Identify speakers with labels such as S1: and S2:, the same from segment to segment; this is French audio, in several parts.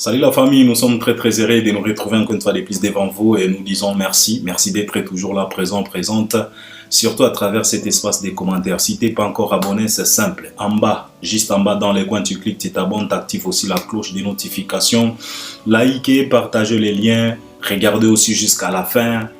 S1: Salut la famille, nous sommes très heureux de nous retrouver encore une fois de plus devant vous et nous disons merci. Merci d'être toujours là, présente, surtout à travers cet espace des commentaires. Si tu n'es pas encore abonné, c'est simple. En bas, juste en bas dans les coins, tu cliques, tu t'abonnes, tu actives aussi la cloche des notifications. Likez, partagez les liens, regardez aussi jusqu'à la fin.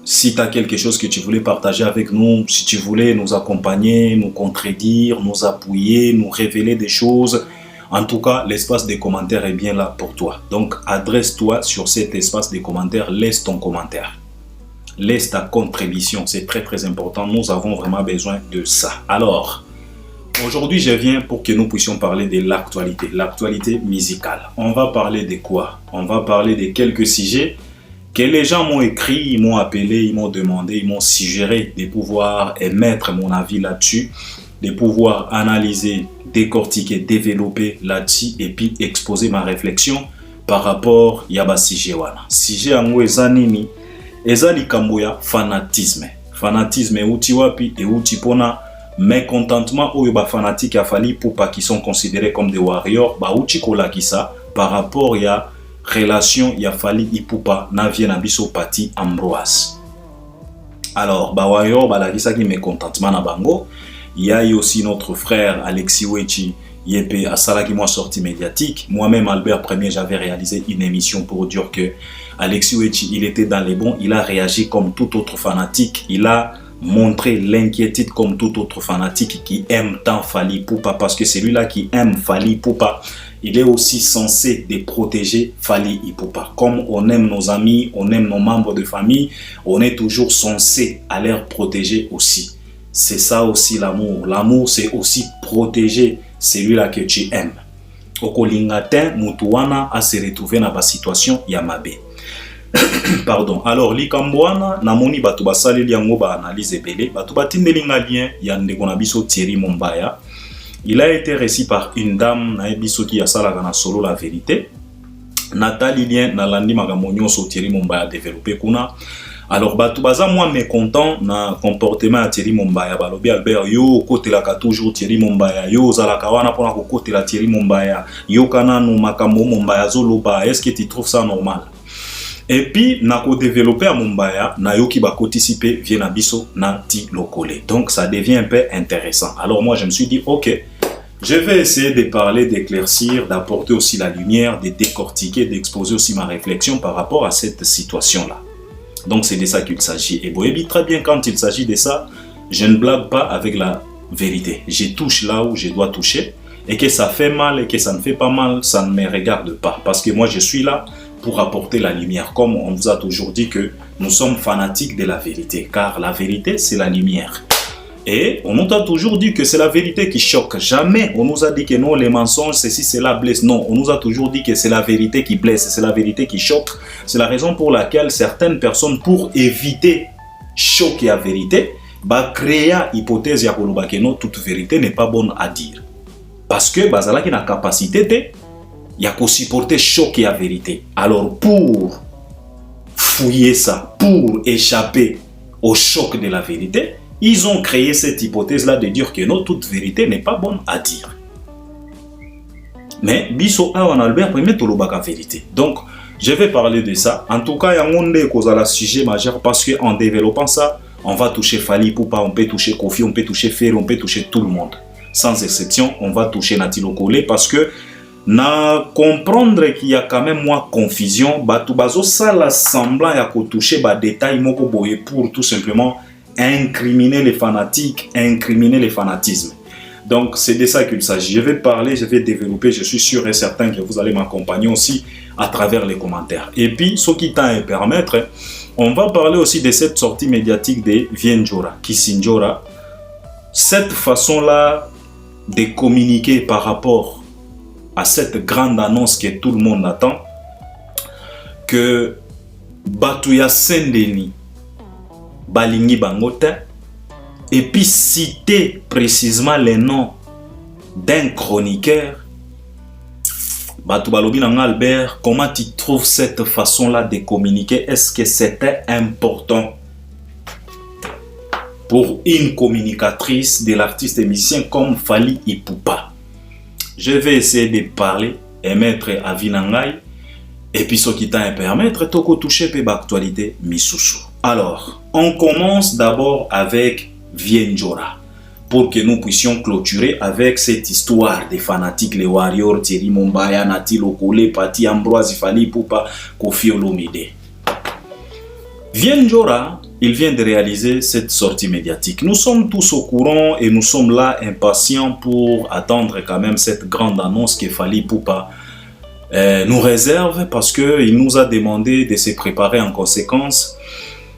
S1: Si tu as quelque chose que tu voulais partager avec nous, si tu voulais nous accompagner, nous contredire, nous appuyer, nous révéler des choses, en tout cas, l'espace des commentaires est bien là pour toi. Donc, adresse-toi sur cet espace des commentaires, laisse ton commentaire. Laisse ta contribution, c'est très important. Nous avons vraiment besoin de ça. Alors, aujourd'hui, je viens pour que nous puissions parler de l'actualité musicale. On va parler de quoi? On va parler de quelques sujets que les gens m'ont écrit, ils m'ont appelé, ils m'ont demandé, ils m'ont suggéré de pouvoir émettre mon avis là-dessus, de pouvoir analyser, décortiquer, développer là-dessus et puis exposer ma réflexion par rapport à yaba sujet wana. Sujet yango eza nini? Eza likambo ya fanatisme. Fanatisme euti wapi euti pona mécontentement oyo ba fanatique ya Fally Ipupa qui sont considérés comme des warriors, ba uti kolakisa par rapport ya relation ya Fally Ipupa na vie na biso Pati Ambroise. Alors, ba warrior balakisa ki mécontentement na bango. Il y a aussi notre frère Alexis Wechi, Yepe Asala qui m'a sorti médiatique. Moi-même, Albert Premier, j'avais réalisé une émission pour dire que Alexis Wechi, il était dans les bons. Il a réagi comme tout autre fanatique. Il a montré l'inquiétude comme tout autre fanatique qui aime tant Fally Ipupa, parce que c'est lui-là qui aime Fally Ipupa. Il est aussi censé de protéger Fally Ipupa. Comme on aime nos amis, on aime nos membres de famille, on est toujours censé à les protéger aussi. C'est ça aussi l'amour. L'amour, c'est aussi protéger celui-là que tu aimes. Okolingatin, mutuana a se retrouver dans la situation yamabe. Pardon. Alors, likambwana, namoni batu basali liango ba analyse ebele, batu batindeli ngalien yande konabiso Thierry Mombaya. Il a été reçu par une dame na biso qui a salaka na solo la vérité. Nathalie Lien na landi magamonyo so Thierry Mombaya développé kuna. Alors batu baza moi mécontent na comportement à Thierry Mombaya balobi Albert yo kotelaka toujours Thierry Mombaya yo zalaka wana pona ko kotela Thierry Mombaya yo kana no makambo Mombaya zoloba, est-ce que tu trouves ça normal? Et puis, nako développer à Mombaya, na yo ki ba participer vient biso na ti lokole. Donc, ça devient un peu intéressant. Alors, moi, je me suis dit, ok, je vais essayer de parler, d'éclaircir, d'apporter aussi la lumière, de décortiquer, d'exposer aussi ma réflexion par rapport à cette situation-là. Donc, c'est de ça qu'il s'agit. Et Boébi, très bien, quand il s'agit de ça, je ne blague pas avec la vérité. Je touche là où je dois toucher. Et que ça fait mal et que ça ne fait pas mal, ça ne me regarde pas. Parce que moi, je suis là pour apporter la lumière. Comme on vous a toujours dit que nous sommes fanatiques de la vérité, car la vérité, c'est la lumière. Et on nous a toujours dit que c'est la vérité qui choque. Jamais on nous a dit que non, les mensonges, ceci, cela blesse. Non, on nous a toujours dit que c'est la vérité qui blesse, c'est la vérité qui choque. C'est la raison pour laquelle certaines personnes, pour éviter choc et la vérité, bah, créer hypothèse ya koloba que non, toute vérité n'est pas bonne à dire. Parce que bazala qui n'a capacité il y a qu'à supporter choc et la vérité. Alors pour fouiller ça, pour échapper au choc de la vérité, ils ont créé cette hypothèse-là de dire que non, toute vérité n'est pas bonne à dire. Mais biso a en Albert premier tolobaka vérité. Donc je vais parler de ça. En tout cas, il y a un cause à la sujet majeur parce qu'en développant ça, on va toucher Fally Ipupa, on peut toucher Kofi, on peut toucher Ferry, on peut toucher tout le monde. Sans exception, on va toucher Nati Lokole parce que na comprendre qu'il y a quand même moins confusion, batu bazo ça la semblant ya ko toucher ba détail moko boye pour tout simplement incriminer les fanatiques, incriminer les fanatismes. Donc c'est de ça qu'il s'agit. Je vais parler, je vais développer, je suis sûr et certain que vous allez m'accompagner aussi à travers les commentaires. Et puis ce qui t'a à permettre, on va parler aussi de cette sortie médiatique de Vienjora, Kisinjora. Cette façon-là de communiquer par rapport à cette grande annonce que tout le monde attend, que Batuya Sendeni Balingi Bangote, et puis citer précisément les noms d'un chroniqueur. Batu Balobi Nanga Albert, comment tu trouves cette façon-là de communiquer? Est-ce que c'était important pour une communicatrice de l'artiste et musicien comme Fally Ipupa? je vais essayer de parler et mettre à Vinangai. Et puis, ce qui t'a permettre, de toucher peu d'actualité misusu. Alors, on commence d'abord avec Vienjora, pour que nous puissions clôturer avec cette histoire des fanatiques, les Warriors, Thierry Mumbaya, Nati Lokole, Pati Ambroise, Fally Ipupa, Koffi Olomide. Vienjora, il vient de réaliser cette sortie médiatique. Nous sommes tous au courant et nous sommes là impatients pour attendre quand même cette grande annonce que Fally Ipupa nous réserve, parce qu'il nous a demandé de se préparer en conséquence.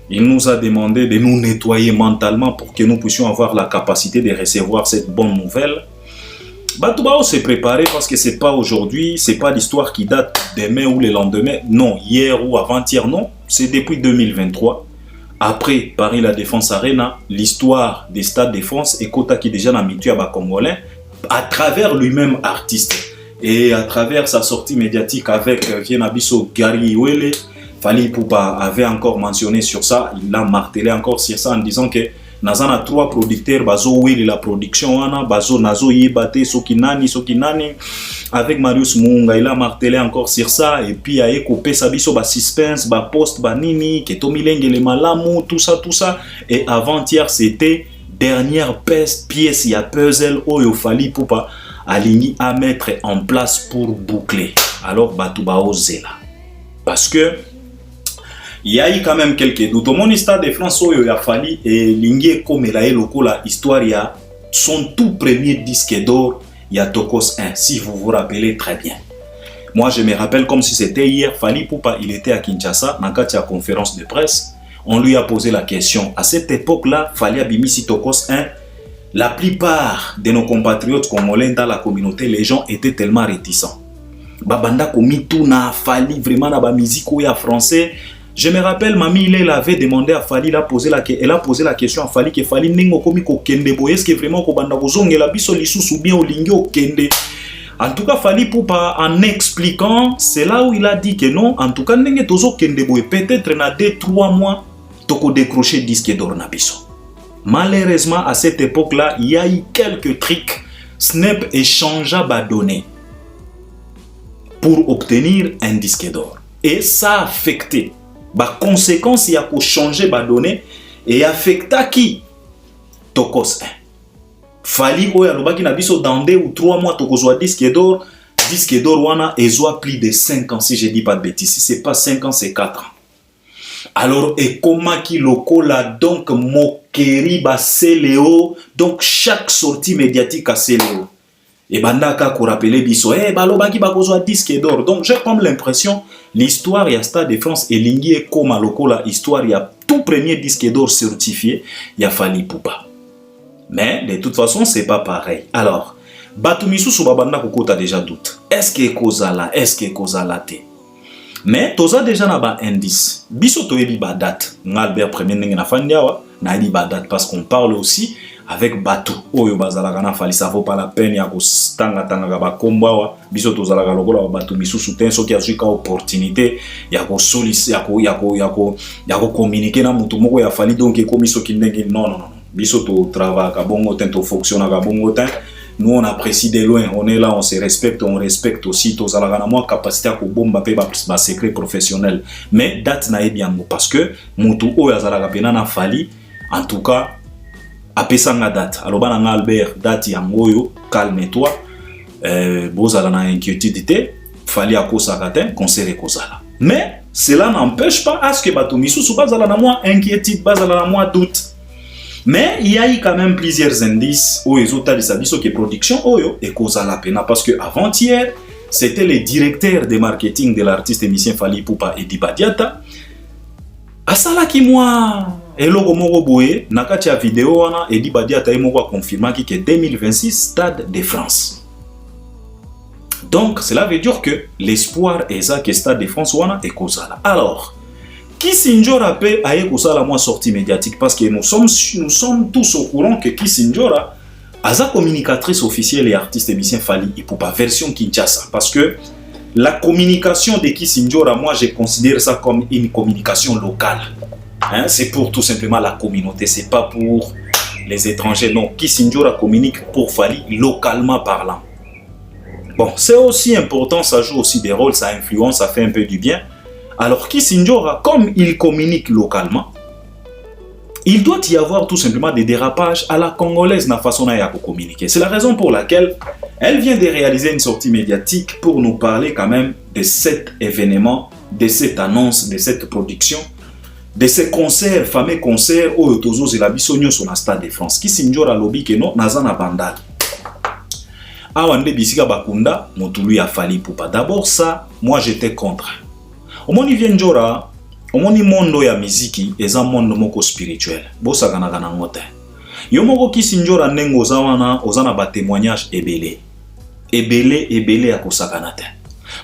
S1: Il nous a demandé de nous nettoyer mentalement pour que nous puissions avoir la capacité de recevoir cette bonne nouvelle. Batouba s'est préparé parce que c'est pas aujourd'hui, c'est pas l'histoire qui date demain ou le lendemain, non, hier ou avant-hier, non, c'est depuis 2023. Après Paris La Défense Arena, l'histoire des stades de France et Kota qui déjà n'a mis à Congolais à travers lui-même artiste. Et à travers sa sortie médiatique avec Vienabiso Gary Iwele, Fally Ipupa avait encore mentionné sur ça, il a martelé encore sur ça en disant que Nazana 3 producteurs, Bazo Willy la production, Bazo Nazo Yebate, Sokinani, avec Marius Munga, il a martelé encore sur ça, et puis il a coupé Sabiso, suspense, post, nini, Keto Milenge, les Malamu, tout ça, et avant-hier c'était dernière pièce, il y a puzzle, Oyo Fally Ipupa aligné à mettre en place pour boucler. Alors Batouba Ozela. Parce que il y a eu quand même quelques doutes. Au monde Stade de France, il a fallu et Lingué comme la histoire, il y a son tout premier disque d'or, il y a Tokos 1, si vous vous rappelez très bien. Moi, je me rappelle comme si c'était hier. Fally Ipupa, il était à Kinshasa, dans la conférence de presse. On lui a posé la question. À cette époque-là, Fally Abimisi Tokos 1. La plupart de nos compatriotes congolais dans la communauté, les gens étaient tellement réticents. Babanda komi tout na Fally vraiment na ba musique ou ya français. Je me rappelle, Mamie il avait demandé à Fally, elle a posé la question à Fally que Fally ningo komi ko kende boye, est-ce que vraiment ko banda kozongela biso lisusu bien olingi o kende. En tout cas, Fally Ipupa en expliquant, c'est là où il a dit que non, en tout cas ndenge tozo kende boye, peut-être na 2-3 mois toko décrocher disque d'or na biso. Malheureusement, à cette époque-là, il y a eu quelques tricks. Snap échangea bas données pour obtenir un disque d'or. Et ça a affecté. Bah, conséquence, il y a qu'à changer bas données et affecta qui? Tokos 1. Fally Oya Lobaki Nabiso dans 2 ou 3 mois, Tokozwa disque d'or. Disque d'or, wana, et soit plus de 5 ans, si je dis pas de bêtises. Si c'est pas 5 ans, c'est 4 ans. Alors, et comment qui lokola donc mokeri ba Céléo, donc chaque sortie médiatique à Céléo. Et bandaka ko rappeler biso, balobaki ba kozwa disque d'or. Donc j'ai comme l'impression l'histoire ya Stade de France et lingi et koma lokola histoire ya tout premier disque d'or certifié ya Fally Ipupa. Mais de toute façon, c'est pas pareil. Alors, batumisu suba banda kokota déjà doute. Est-ce que kozala, est-ce que kozala te? Mais toza déjà na ba indice. Biso toyebi ba date. Albert premier ndenge na fandiawa na yebi ba date parce qu'on parle aussi avec Batou. Oyo bazalaka na Fally, ça vaut pas la peine ya ko tanga ba kombawa. Biso tozalaka lokola ba Batou misusu ten soki azwi ka opportunité ya ko solisi ya ko communiquer na mutu moko ya Fally donc ekomi soki ndenge non. Biso to travail ka bongo ten to fonctionne ka bongo ten. Nous on apprécie de loin, on est là, on se respecte, on respecte aussi tous la moins capacité à bomba ba secret professionnel. Mais date na bien parce que mutu o yazala pena na Fally en tout cas apesanga date. Alors bana Albert date yangoyo calme-toi. Bozala na inquiétude te Fally akosa katen concert kozala. Mais cela n'empêche pas à ce que batumisu subazala na moi inquiétude, bazala na moi doute. Mais il y a eu quand même plusieurs indices où ils ont dit que production oyo et cause à la peine parce que avant-hier c'était le directeur de marketing de l'artiste émissien Fally Ipupa Edi Badiata. Asala ki moi eloko moko boye nakati ya vidéo wana Edi Badiata moko a confirmé que 2026 Stade de France. Donc cela veut dire que l'espoir est ça que Stade de France wana et cause à la. Alors Kissinjora peut aille kosa la moins sortie médiatique parce que nous sommes tous au courant que Kissinjora a sa communicatrice officielle et artiste émissien Fally Ipupa version Kinshasa parce que la communication de Kissinjora, moi je considère ça comme une communication locale. Hein? C'est pour tout simplement la communauté, c'est pas pour les étrangers. Non, Kissinjora communique pour Fally localement parlant. Bon, c'est aussi important, ça joue aussi des rôles, ça influence, ça fait un peu du bien. Alors Kisinjora, comme il communique localement, il doit y avoir tout simplement des dérapages à la congolaise na façon de communiquer. C'est la raison pour laquelle elle vient de réaliser une sortie médiatique pour nous parler quand même de cet événement, de cette annonce, de cette production, de ces concerts, fameux concerts au Tozo Zelabisonio sur la Stade de France. Kisinjora lobby que non, nazana bandal. Awande bisika bakunda, motulu ya fali poupa. D'abord ça, moi j'étais contre. Au moni Vienjora, au moni mondo ya miziki, eza mondo moko spirituel. Bosa kana kana ngote. Yo moko Kisinjora nengo ozawana, ozana ba témoignage ebele. Ebele ya kosakana te.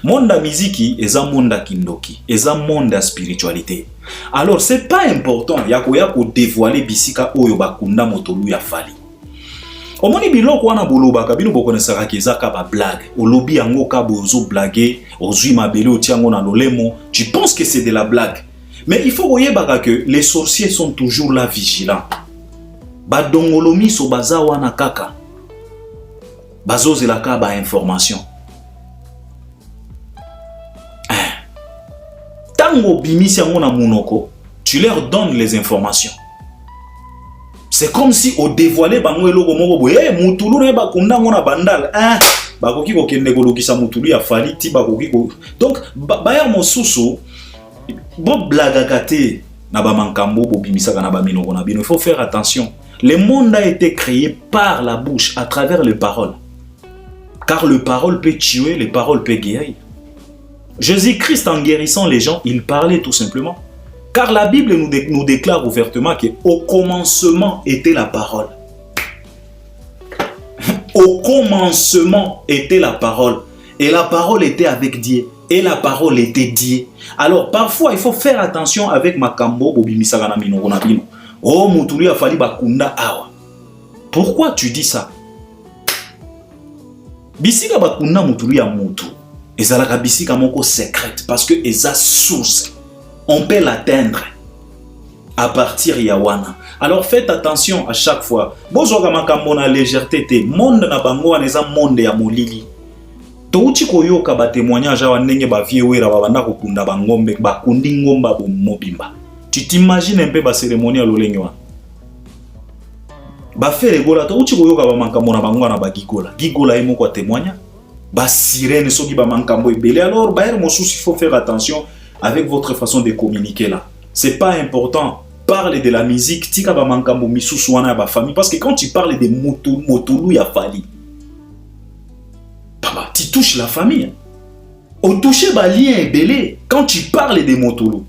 S1: Monde miziki, eza monde kindoki, eza monde spiritualité. Alors c'est pas important ya ko dévoiler bisika oyo bakunda motolu ya fali. Omoni biloko wana bolobaka bino bokonesaka kezaka ba blague. Olobi yango ka bozo blaguer, ozui mabele otiango na lolemo, tu penses que c'est de la blague. Mais il faut oyebaka que les sorciers sont toujours là vigilants. Ba dongolomi so baza wana kaka. Bazozelaka ba information. Tango bimisi yango na munoko, tu leur donnes les informations. C'est comme si au dévoilé bango eloko moko boye mutulu na bakunda ngona bandal bakoki ko kende ko lokisa mutulu ya fali ti bakoki ko. Donc baya mosusu bo blaga kate na ba mankambo bo bimisaka na ba minoko na bino. Il faut faire attention. Le monde a été créé par la bouche à travers les paroles. Car le parole peut tuer, les paroles peut guérir. Jésus-Christ en guérissant les gens, il parlait tout simplement. Car la Bible nous déclare ouvertement qu'au commencement était la parole. Au commencement était la parole. Et la parole était avec Dieu. Et la parole était Dieu. Alors parfois, il faut faire attention avec Makambo, Bobimisagana Minoronabino. Oh, Mutuli a fallu bakunda awa. Pourquoi tu dis ça? Bisika bakunda Mutuli a Mutu. Ezalaka bisika moko secrète. Parce que eza source. On peut l'atteindre à partir yawana. Alors faites attention à chaque fois. Bozoka makambo na légèreté te. Monde na bango aneza monde ya molili. Touti koyoka ba témoignage awa ndenge ba viewera ba banda kokunda bangombe ba kundi ngomba bo mobimba. Tu t'imagines un peu ba cérémonie ya lolenge wana. Ba fere gola touti koyoka ba makambo na bango na ba gigola. Gigola emo ko témoigner. Ba sirène soki ba makambo ebele. Alors ba er mosusu il faut faire attention avec votre façon de communiquer là. C'est pas important. Parle de la musique, tika ba mankambo misusu wana ba famille parce que quand tu parles de motolu ya fali, papa, tu touches la famille. Au toucher ba lien ebele quand tu parles de motolu.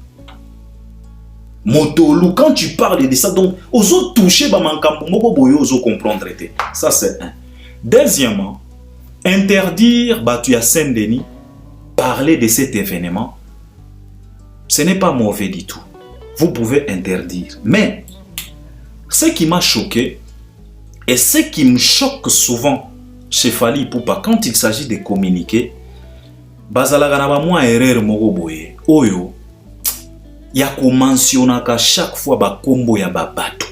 S1: Motolu quand tu parles de ça donc ozo toucher ba mankambo moko boyo ozo comprendre te. Ça c'est un. Deuxièmement, interdire Batu ya Saint-Denis parler de cet événement. Ce n'est pas mauvais du tout. Vous pouvez interdire. Mais ce qui m'a choqué et ce qui me choque souvent chez Fally Ipupa quand il s'agit de communiquer, bazalaka na ba mwa erreur moko boye oyo ya ko mentionnaka chaque fois ba kombo ya ba bato.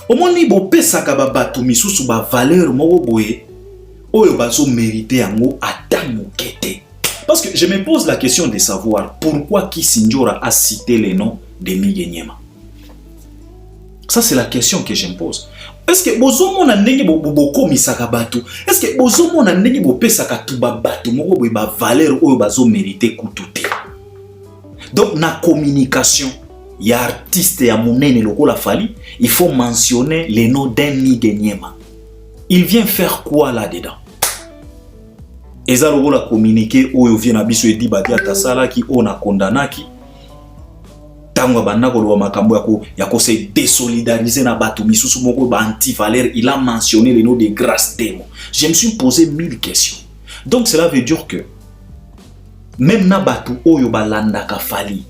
S1: Omoni bo pesaka ba bato misusu ba valeur moko boye oyo bazo mériter yango ata mokete. Parce que je me pose la question de savoir pourquoi Kisinjora a cité les noms de Migenyema. Ça, c'est la question que je me pose. Est-ce que bozomo na ndenge boko misaka batu? Est-ce que bozomo na ndenge bo pesaka tuba batu moko boye ba valeur oyo bazo mériter kututé? Donc na communication, ya artiste ya monene lokola Fally, il faut mentionner les noms d'un Migenyema. Il vient faire quoi là-dedans? Eza logo la communiquer oyo vient na biso edi badi atasala ki ona kondanaki tango banda ko lo makambo ya ko se désolidariser na batu misusu moko ba anti valeur. Il a mentionné les noms de grâce démon. Je me suis posé 1000 questions. Donc cela veut dire que même na batu oyo balanda ka Fally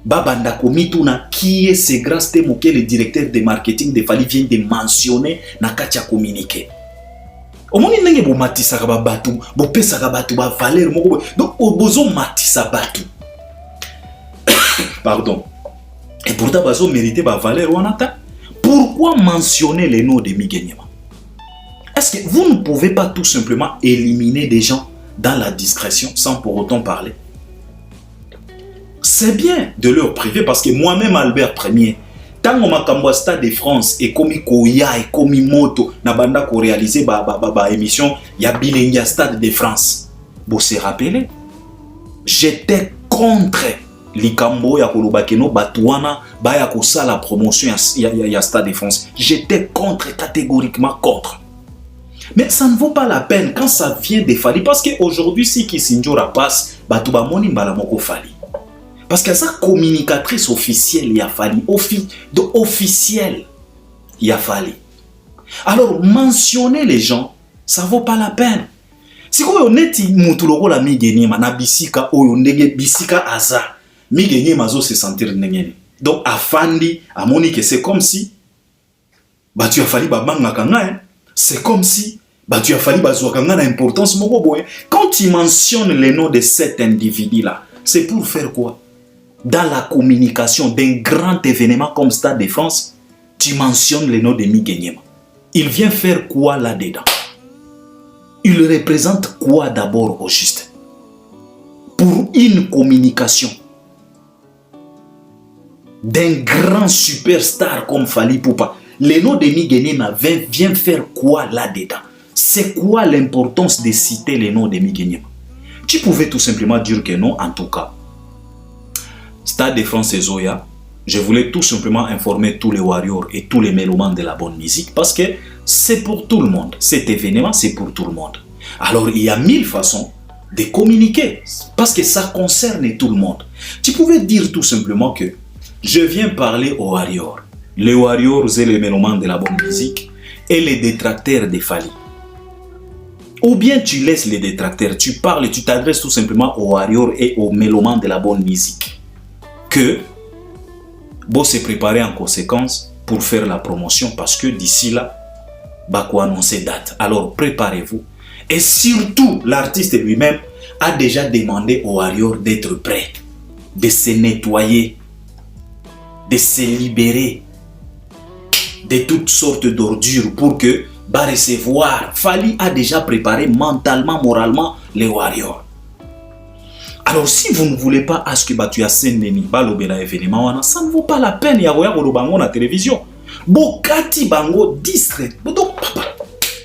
S1: babanda ko mituna qui est ce grâce démon que le directeur de marketing de Fally vient de mentionner na katia communiquer. Omoni ndenge bo matisaka ba batu, bo pesaka batu ba valeur moko. Donc bozo matisa batu. Pardon. Et pourtant bazo mériter ba valeur wanata. Pourquoi mentionner les noms de Migenyema? Est-ce que vous ne pouvez pas tout simplement éliminer des gens dans la discrétion sans pour autant parler? C'est bien de leur priver parce que moi-même, Albert Ier, tant que makambo Stade de France et comme Koya et comme Moto na banda ko réaliser ba émission ya Bilengia Stade de France. Vous se rappelez? J'étais contre likambo ya kolobakeno batouana ba ya kosa la promotion ya Stade de France. J'étais contre, catégoriquement contre. Mais ça ne vaut pas la peine quand ça vient de Fali parce qu'aujourd'hui si Kisinjora passe batouba moni mbala moko Fali. Parce que sa communicatrice officielle, il y a fallu. Officielle, il y a fallu. Alors, mentionner les gens, ça ne vaut pas la peine. Si vous êtes moutuloko la migenima na bisika oyo ndege bisika aza migenima zo se sentir ndengene. Donc afandi amoni que c'est comme si bah tu as fallu babanga kanga hein. C'est comme si bah tu as fallu bazwa kanga na importance moko boye. Quand tu mentionnes les noms de cet individu là, c'est pour faire quoi? Dans la communication d'un grand événement comme Stade de France, tu mentionnes le nom de Migenyema. Il vient faire quoi là-dedans? Il représente quoi d'abord au juste? Pour une communication d'un grand superstar comme Fally Ipupa, le nom de Migenyema vient faire quoi là-dedans? C'est quoi l'importance de citer le nom de Migenyema? Tu pouvais tout simplement dire que non, en tout cas. Stade de France et Zoya, je voulais tout simplement informer tous les warriors et tous les mélomanes de la bonne musique parce que c'est pour tout le monde. Cet événement, c'est pour tout le monde. Alors, il y a 1000 façons de communiquer parce que ça concerne tout le monde. Tu pouvais dire tout simplement que je viens parler aux warriors. Les warriors et les mélomanes de la bonne musique et les détracteurs de Fally. Ou bien tu laisses les détracteurs, tu parles et tu t'adresses tout simplement aux warriors et aux mélomanes de la bonne musique. Que bon se préparer en conséquence pour faire la promotion parce que d'ici là, bah quoi annoncer date. Alors préparez-vous. Et surtout, l'artiste lui-même a déjà demandé aux warriors d'être prêts, de se nettoyer, de se libérer de toutes sortes d'ordures pour que bah recevoir. Fally a déjà préparé mentalement, moralement les warriors. Alors si vous ne voulez pas à ce que tu as Saint-Denis, balobela événement, ça ne vaut pas la peine ya voya kolobango na télévision. Bokati bango distrait. Donc papa,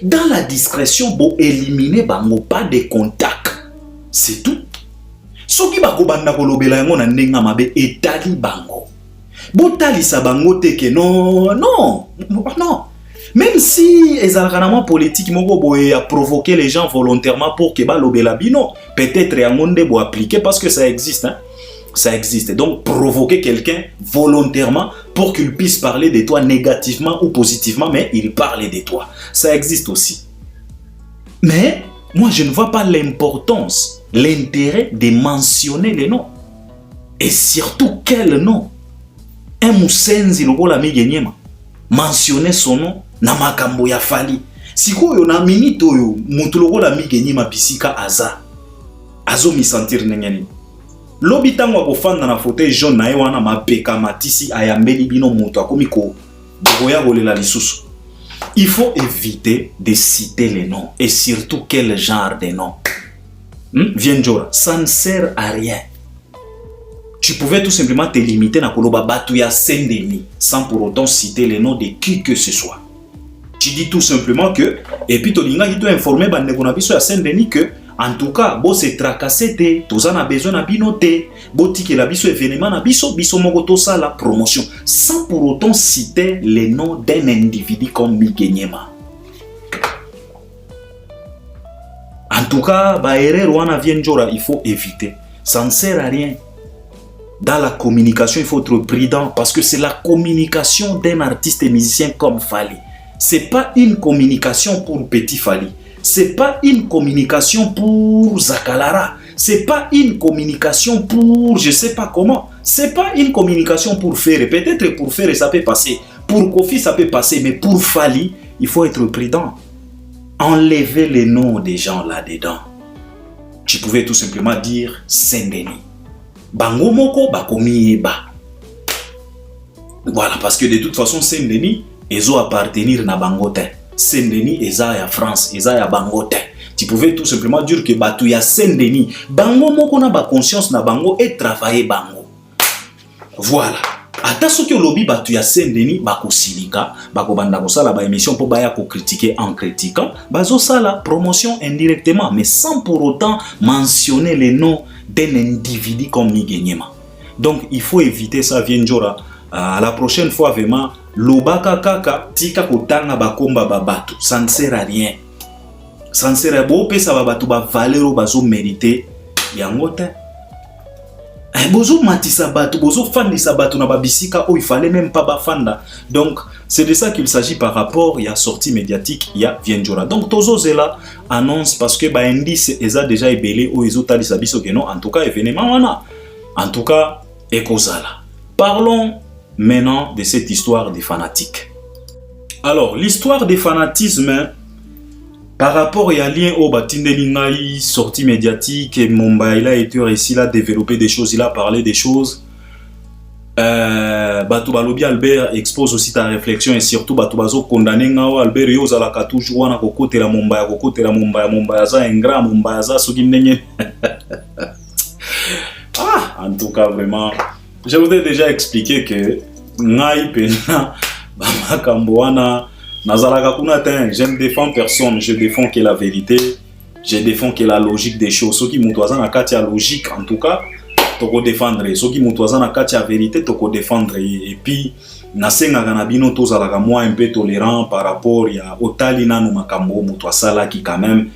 S1: dans la discrétion, bo éliminer bango pas de contact. C'est tout. Soki bako banda kolobela yango na ndenga mabe etali bango. Botali sa bango teke non. Même si les algorithmes politiques a provoqué les gens volontairement pour que balobela bino, peut-être yangonde bo appliquer parce que ça existe, hein? Ça existe. Donc provoquer quelqu'un volontairement pour qu'il puisse parler de toi négativement ou positivement, mais il parle de toi. Ça existe aussi. Mais moi je ne vois pas l'importance, l'intérêt de mentionner les noms. Et surtout quel nom? Un Moussenzi lokola Migenyema. Mentionner son nom na makambo ya Fally. Sikoyo na minute oyo mutu lokola Migenyema bisika azo mi sentir nengeni. Lobi tango akofanda na fauteuil jaune na ye wana mapeka matisi ayambeli bino mutu akomi ko boya kolela lisusu. Il faut éviter de citer les noms et surtout quel genre de nom. Vienjora, ça ne sert à rien. Tu pouvais tout simplement te limiter à Koloba Batouya Saint-Denis sans pour autant citer les noms de qui que ce soit. Tu dis tout simplement que, et puis Tolinga qui t'a informé Bandekonabiso à Saint-Denis que, en tout cas, bo se tracasser te, toza na besoin na binote, bo tike la biso événement na biso mogoto sa la promotion, sans pour autant citer les noms d'un individu comme Migenyema. En tout cas, ba erreur wana vienjora, il faut éviter. Ça ne sert à rien. Dans la communication, il faut être prudent parce que c'est la communication d'un artiste et musicien comme Fally. C'est pas une communication pour Petit Fally. C'est pas une communication pour Zakalara. C'est pas une communication pour je sais pas comment. C'est pas une communication pour faire. Peut-être pour faire ça peut passer. Pour Kofi ça peut passer. Mais pour Fally, il faut être prudent. Enlever les noms des gens là-dedans. Tu pouvais tout simplement dire Saint-Denis. Bango moko bakomi eba. Voilà, parce que de toute façon Saint-Denis ezo appartenir na bangote. Saint-Denis eza ya France, eza ya Bango te. Tu pouvais tout simplement dire que batu ya Saint-Denis, Bango moko na ba conscience na Bango et travailler Bango. Voilà. Ata soki olobi batu ya Saint-Denis bakosilika, bakobanda kosala ba émission po baya ko critiquer en critiquant, bazo sala promotion indirectement mais sans pour autant mentionner les noms d'un individu comme Nigenyema. Donc il faut éviter ça Vienjora. La prochaine fois vraiment lobaka kaka tika kotanga bakomba babatu, ça ne sert à rien. Ça ne sert à rien pe ça babatu ba valeur bazo mériter yango te. Bozo matisa batu, bozo fandisa batu na babisika où il fallait même pas bafanda. Donc c'est de ça qu'il s'agit par rapport à la sortie médiatique il y a Vienjora. Donc Tozo Zela annonce parce que ba indice eza déjà ébélé ou ils ont tali sabiso que non en tout cas événement wana. En tout cas ekozala. Parlons maintenant de cette histoire des fanatiques. Alors l'histoire des fanatismes par rapport à lien au Batindelingaï, sortie médiatique, et Mumbai, il a été réussi, il a développé des choses, il a parlé des choses. Batou Balobi Albert expose aussi ta réflexion et surtout Batou Bazo condamné Ngao Albert Yozalaka toujours na kokote la Mumbai, Mumbai za ingra, Mumbai za sokindenye. En tout cas vraiment, je vous ai déjà expliqué que Ngai Pena, Bamakamboana, je ne défends personne, je défends que la vérité, je défends que la logique des choses. Ceux qui m'ont à Katia logique, en tout cas, toko défendre. Ceux qui m'ont à Katia vérité, toko défendre. Et puis, nasenga ganabino tozalaka moi un peu tolérant par rapport à Otalina no makambo mutwasala qui quand même.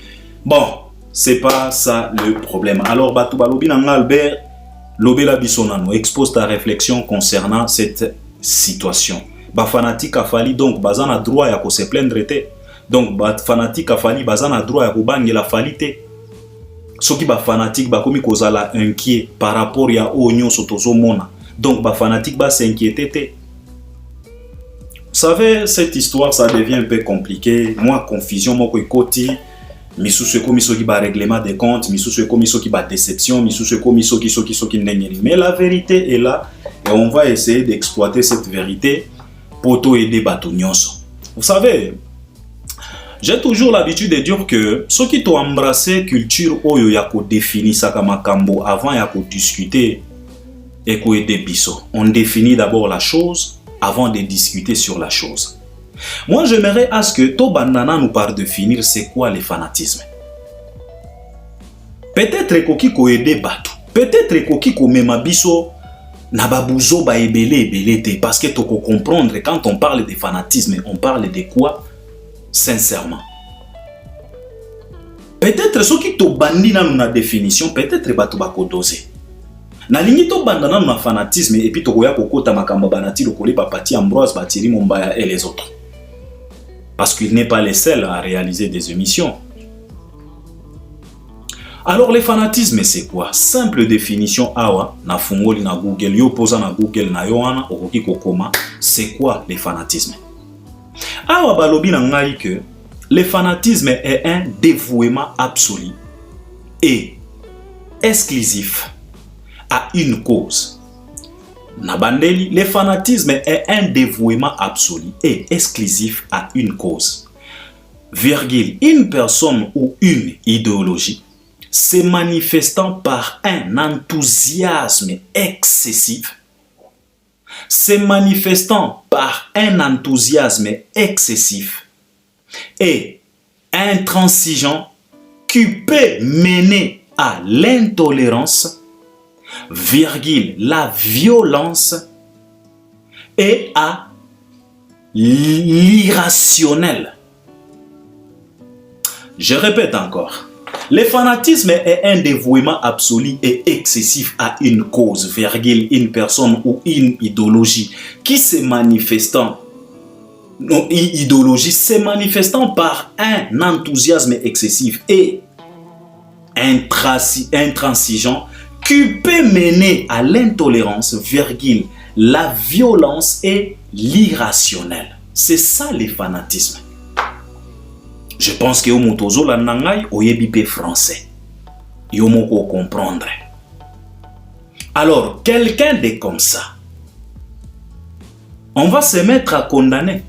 S1: Bon, c'est pas ça le problème. Alors, Batou Balobi Nanga Albert, Lobela Bisonano expose ta réflexion concernant cette situation. Ba fanatique a fallu donc bazana droit ya ko se plaindre te. Donc ba fanatique a fallu bazana droit ya ko bangela fali te. Soki ba fanatique ba komi kozala inquiet par rapport ya onyo sotozo mona. Donc ba fanatique ba s'inquiéter te. Vous savez cette histoire ça devient un peu compliqué. Moi confusion moko ikoti. Misusu komi soki ba règlement des comptes, misusu komi soki ba déception, misusu komi soki ndengeli. Mais la vérité est là et on va essayer d'exploiter cette vérité. Pour aider Batounionso. Vous savez, j'ai toujours l'habitude de dire que ceux qui ont embrassé culture oyo yako défini sakamakambo avant yako discuter et ko aider biso. On définit d'abord la chose avant de discuter sur la chose. Moi, j'aimerais à ce que to bandana nous par définir c'est quoi le fanatisme. Peut-être koki ko aider Batou. Peut-être koki ko mema biso. Nababuzo ba ebele te parce que tu peux comprendre quand on parle de fanatisme on parle de quoi sincèrement. Peut-être ceux qui to bandi na una définition peut-être batu bako doser. Na lingi to bandana na fanatisme et puis to koya kokota makamba banati lokole papati Ambroise Batiri Mumbaya et les autres. Parce qu'il n'est pas le seul à réaliser des émissions. Alors le fanatisme c'est quoi? Simple définition awa na fungoli na Google yo posa na Google na yoana okoki kokoma c'est quoi le fanatisme? Awa balobi na ngai que le fanatisme est un dévouement absolu et exclusif à une cause. Na bandeli, le fanatisme est un dévouement absolu et exclusif à une cause. Virgule, une personne ou une idéologie se manifestant par un enthousiasme excessif, et intransigeant qui peut mener à l'intolérance, virgule, la violence et à l'irrationnel. Je répète encore. Le fanatisme est un dévouement absolu et excessif à une cause, virgule, une personne ou une idéologie qui se manifestant par un enthousiasme excessif et intransigeant qui peut mener à l'intolérance, virgule, la violence et l'irrationnel. C'est ça le fanatisme. Je pense que Omotozo la nangai oyebipe français. Yomoko comprendre. Alors, quelqu'un de comme ça, on va se mettre à condamner.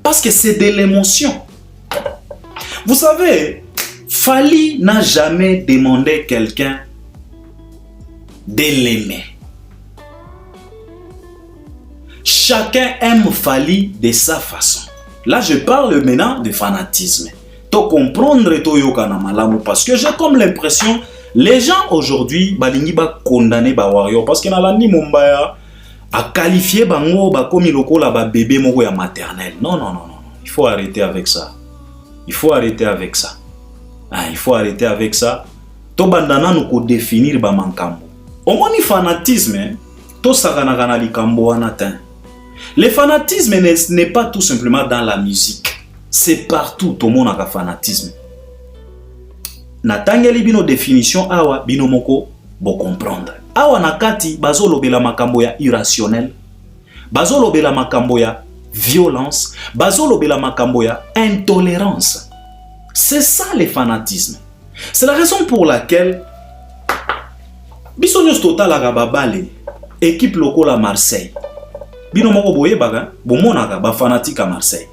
S1: Parce que c'est de l'émotion. Vous savez, Fally n'a jamais demandé quelqu'un de l'aimer. Chacun aime Fally de sa façon. Là, je parle maintenant de fanatisme. To comprendre to yokana malamu parce que j'ai comme l'impression les gens aujourd'hui balingi ba condamner ba warrior parce que na landi Mumbaya a qualifié bango ba comme lokola ba bébé moko ya maternel. Non non non non, il faut arrêter avec ça. Il faut arrêter avec ça. Ah, il faut arrêter avec ça. To bandana nous ko définir ba mankambo. Au moins ni fanatisme to sakana kana likambo anatin. Le fanatisme n'est pas tout simplement dans la musique. C'est partout, tout le monde a un fanatisme. Natangeli bino définition awa bino moko bo comprendre. Awa nakati bazolo bela makambo ya irrationnel. Bazolo bela makambo ya violence. Bazolo bela makambo ya intolérance. C'est ça le fanatisme. C'est la raison pour laquelle Bisonios Total Agababale, équipe locale à Marseille. Bino moko boye baga, bomonaka ba fanatique à Marseille.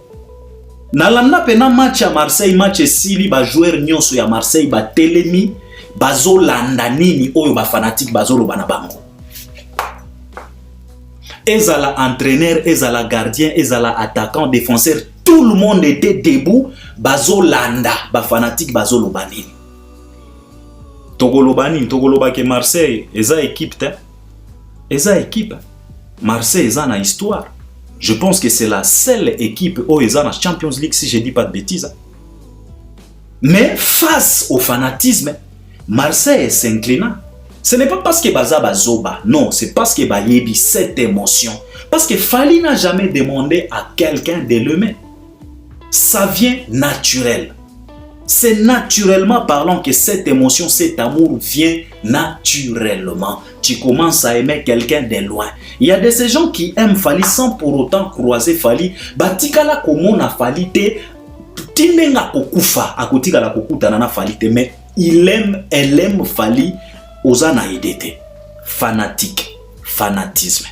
S1: Nalanda pena match à Marseille, match sili ba joueur nyonso ya Marseille ba telemi bazo landa nini oyo ba fanatique bazo lo bana bango. Ezala entraîneur, ezala gardien, ezala attaquant, défenseur, tout le monde était debout bazo landa ba fanatique bazo lo banini. Togoloba ke Marseille, eza équipe te. Eza équipe. Marseille eza na histoire. Je pense que c'est la seule équipe où ils ont la Champions League, si je ne dis pas de bêtises. Mais face au fanatisme, Marseille s'inclina. Ce n'est pas parce que Baza Bazoba, non, c'est parce que Bayebi cette émotion. Parce que Fally n'a jamais demandé à quelqu'un de l'aimer. Ça vient naturel. C'est naturellement parlant que cette émotion, cet amour vient naturellement. Tu commences à aimer quelqu'un de loin. Il y a de ces gens qui aiment Fally sans pour autant croiser Fally. Batikala komo na Fally te, tinenga kokufa, akotikala kokuta na Fally te, mais elle aime Fally, ozana idete. Fanatique, fanatisme.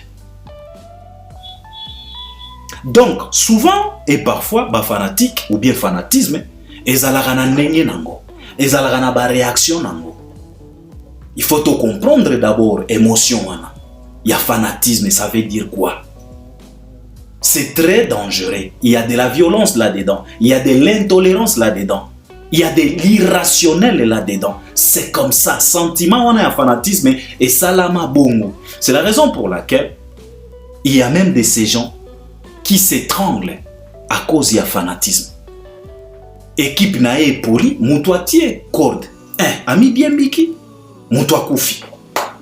S1: Donc, souvent et parfois, fanatique ou bien fanatisme, ezalaka na ndenge nango, ezalaka na ba réaction nango. Il faut te comprendre d'abord émotion wana. Il y a fanatisme, ça veut dire quoi? C'est très dangereux. Il y a de la violence là-dedans, il y a de l'intolérance là-dedans, il y a de l'irrationnel là-dedans. C'est comme ça, sentiment wana ya fanatisme et salama bongo. C'est la raison pour laquelle il y a même de ces gens qui s'étranglent à cause du fanatisme. Équipe nae poli, mutuatie corde. Ami bien biki, mutua kufi.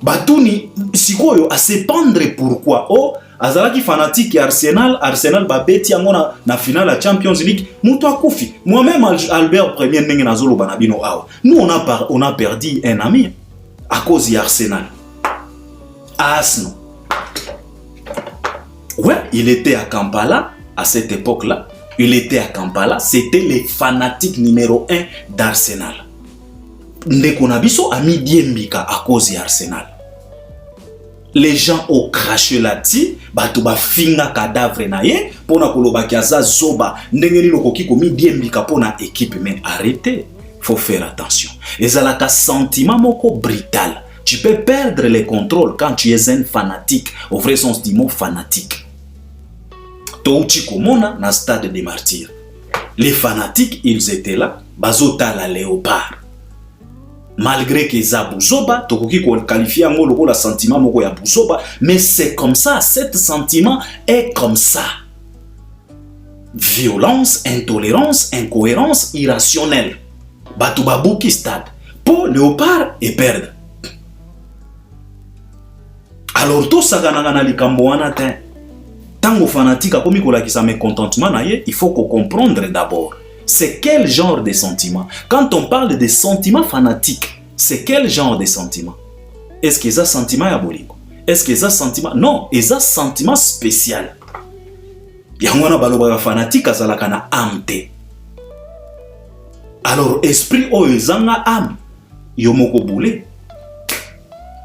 S1: Batuni, sikoyo, a se pendre pourquoi? Oh, azalaki fanatique Arsenal, Arsenal babeti yango na finale la Champions League, mutua kufi. Moi-même, Albert Premier nenge nazolo banabino awa. Nous, on a perdu un ami à cause d'Arsenal. Arsenal. Ouais, il était à Kampala à cette époque-là. Il était à Kampala, c'était le fanatique numéro 1 d'Arsenal. Ndekonabiso a mis Diembika à cause d'Arsenal. Les gens ont craché là-dessus, batuba finga cadavre naye, pona koloba kiaza zoba, ndengeni lokoki komi Diembika pona équipe, mais arrêtez, faut faire attention. Ezalaka sentiment moko brutal. Tu peux perdre le contrôle quand tu es un fanatique, au vrai sens du mot fanatique. Touchi komona na stade des martyrs. Les fanatiques, ils étaient là. Bazota la léopard. Malgré que za buzoba, tokoki ko qualifier ngo loko la sentiment moko ya buzoba, mais c'est comme ça, cet sentiment est comme ça. Violence, intolérance, incohérence, irrationnelle. Batu babuki stade. Pour léopard et perdre. Alors tout ça ganana likambo wana te. Tango fanatique a commis kolakisa mécontentement naie, il faut qu'on comprendre d'abord. C'est quel genre de sentiment? Quand on parle de sentiments fanatiques, c'est quel genre de sentiment? Est-ce que c'est un sentiment ya bolingo? Est-ce que c'est un sentiment? Non, c'est un sentiment spécial. Yangwana baloba fanatique azalaka na âme te. Alors esprit oyo ezanga âme, yomoko boule.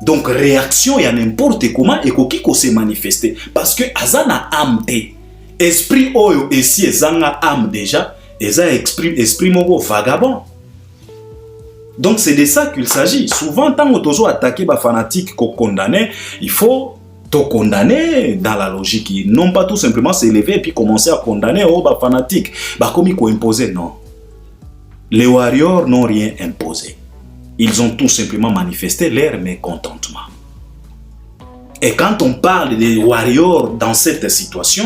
S1: Donc réaction ya n'importe comment et koki ko se manifester parce que azana amte Esprit oyo esi ezanga âme déjà, eza esprit moko vagabond. Donc c'est de ça qu'il s'agit. Souvent, tant que tu as attaqué les fanatiques qu'on condamne, il faut te condamner dans la logique. Non pas tout simplement s'élever et puis commencer à condamner les fanatiques. Comme il faut imposer, non. Les warriors n'ont rien imposé. Ils ont tout simplement manifesté leur mécontentement. Et quand on parle des warriors dans cette situation,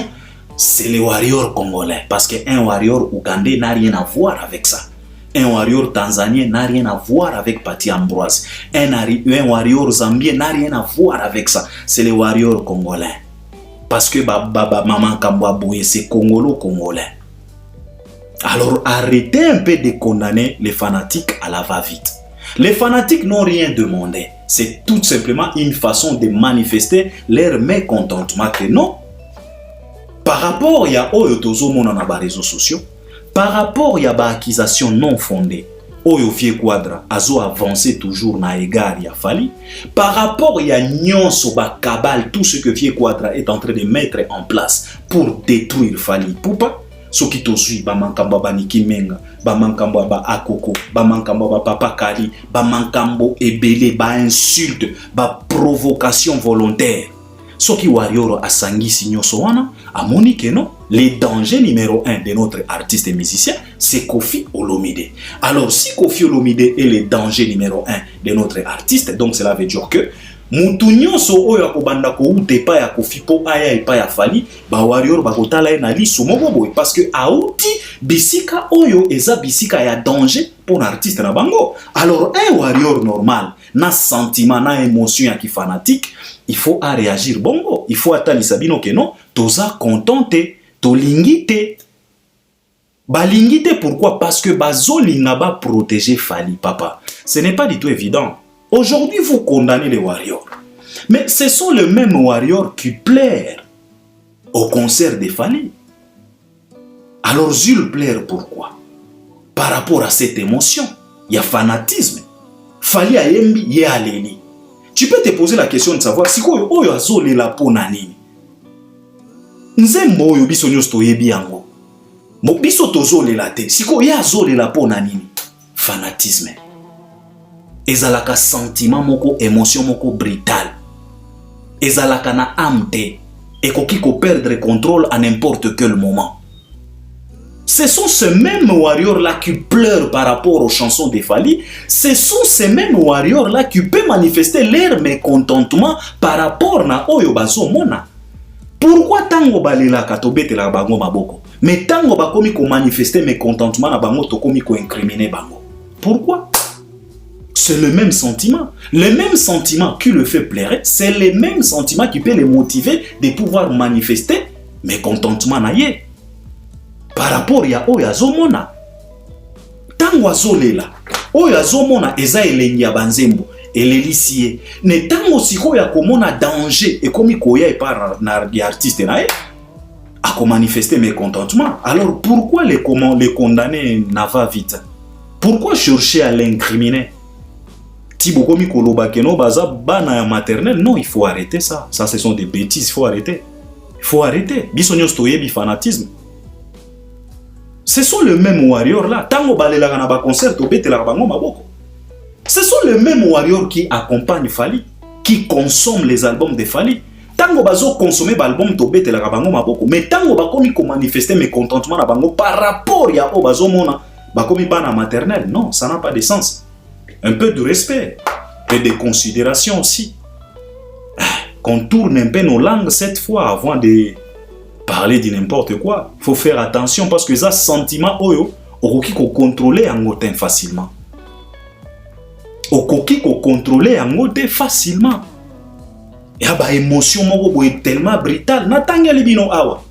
S1: c'est les warriors congolais. Parce qu'un warrior ougandais n'a rien à voir avec ça. Un warrior tanzanien n'a rien à voir avec Pati Ambroise. Un warrior zambien n'a rien à voir avec ça. C'est les warriors congolais. Parce que Maman Kambwa Bouye, c'est congolo-congolais. Alors arrêtez un peu de condamner les fanatiques à la va-vite. Les fanatiques n'ont rien demandé. C'est tout simplement une façon de manifester leur mécontentement que non. Par rapport à Oyotozo Mona na réseaux sociaux, par rapport à des accusations non fondées, Oyo Vie Quadra azo avancé toujours na égard ya Fali. Par rapport à Nyonso ba cabale, tout ce que Vie Quadra est en train de mettre en place pour détruire Fali Poupa. Ce qui te suit, Bamankambo Baniki Menga, Bamankambo Ba Akoko, Bamankambo Ba Papa Kali, Bamankambo Ebele, Ba insulte, Ba provocation volontaire. Ce qui warrior a sangi signo soana, a monique non. Le danger numéro 1 de notre artiste et musicien, c'est Koffi Olomide. Alors, si Koffi Olomide est le danger numéro 1 de notre artiste, donc cela veut dire que Moutounyon so oyo akobanda ko ute pa ya Koffi po aya pa ya Fali, ba warrior ba kotala na liso moko boy parce que aouti bisika oyo eza bisika ya danger pour un artiste na bango. Alors un warrior normal na sentiment na émotion ya ki fanatique, il faut à réagir bongo, il faut atali sabino que non, toza contenté, to lingite. Ba lingite pourquoi? Parce que bazo linga ba protéger Fali papa. Ce n'est pas du tout évident. Aujourd'hui, vous condamnez les warriors. Mais ce sont les mêmes warriors qui plairent au concert de Fali. Alors, ils plairent pourquoi? Par rapport à cette émotion, il y a fanatisme. Fali a yembi, il y a aleli. Tu peux te poser la question de savoir si quoi oyo azole la po nani. Nzembo oyo biso nyosto yebi yango. Mo biso tozole la te. Si quoi ya azole la po nani. Fanatisme. Ezalaka sentiment moko, émotion moko brutal. Ezalaka na amte. Et koki ko perdre contrôle à n'importe quel moment. Ce sont ces mêmes warriors-là qui pleurent par rapport aux chansons de Fali. Ce sont ces mêmes warriors-là qui peuvent manifester leur mécontentement par rapport à Oyo Bazo Mona. Pourquoi tango balela katobete la bango maboko? Mais tango bakomi ko manifester mécontentement na bango tokomi ko incriminer bango. Pourquoi? C'est le même sentiment. Le même sentiment qui le fait pleurer, c'est le même sentiment qui peut les motiver de pouvoir manifester mécontentement naye. Par rapport à Oyazomona. Tango azolela, Oyazomona eza elengi ya banzembo, elelisie. Ne tango siko ya komona danger et komi koya et par na artiste nae, a ko manifester mécontentement. Alors pourquoi les condamner na va vite? Pourquoi chercher à l'incriminer? Tibo komi koloba keno baza bana maternelle, non, il faut arrêter ça. Ça, ce sont des bêtises, il faut arrêter. Il faut arrêter. Bisonyo stoye bi fanatisme. Ce sont les mêmes warriors là. Tango balela kana ba concert obete la bango maboko. Ce sont les mêmes warriors qui accompagnent Fali, qui consomment les albums de Fali. Tango bazo consommer l'album obete la bango maboko, mais tango ba komi ko manifester mécontentement na bango par rapport ya o bazo mona ba komi bana maternelle. Non, ça n'a pas de sens. Un peu de respect et de considération aussi. Qu'on tourne un peu nos langues cette fois avant de parler de n'importe quoi. Il faut faire attention parce que ça sentiment oyo okoki ko contrôler angoten facilement. Okoki ko contrôler angoten facilement. Et ba émotion moko boye tellement brutal. Natanga libino awa.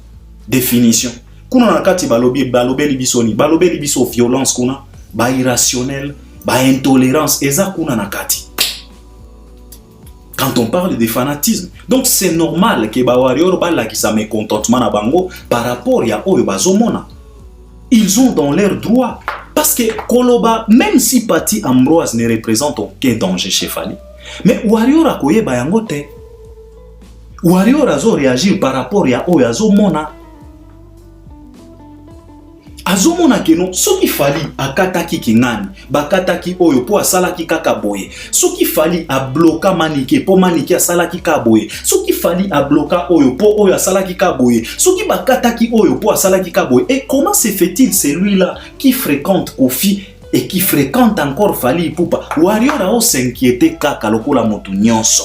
S1: Définition. Kuna nakati balobeli bisoni, balobeli biso violence kuna, ba irrationnel. Ba intolérance ezakuna nakati. Quand on parle de fanatisme, donc c'est normal que ba warrior bala qui sa mécontentement na bango par rapport ya oyo bazomona. Ils ont dans leur droit parce que Koloba, même si Pati Ambroise ne représente aucun danger chez Fali, mais warrior akoye ba yango te. Warrior azo réagir par rapport ya oyo azomona. azomona keno soki fali akataki kingani bakataki oyo po asalaki kaka boye soki fali abloka manike po manike asalaki ka boye soki fali abloka oyo po oyo asalaki ka boye soki bakataki oyo po asalaki ka boye. Et comment se fait-il celui-là qui fréquente Kofi et qui fréquente encore Fally Ipupa Warrior a s'inquiéter kaka lokola motu nyonso?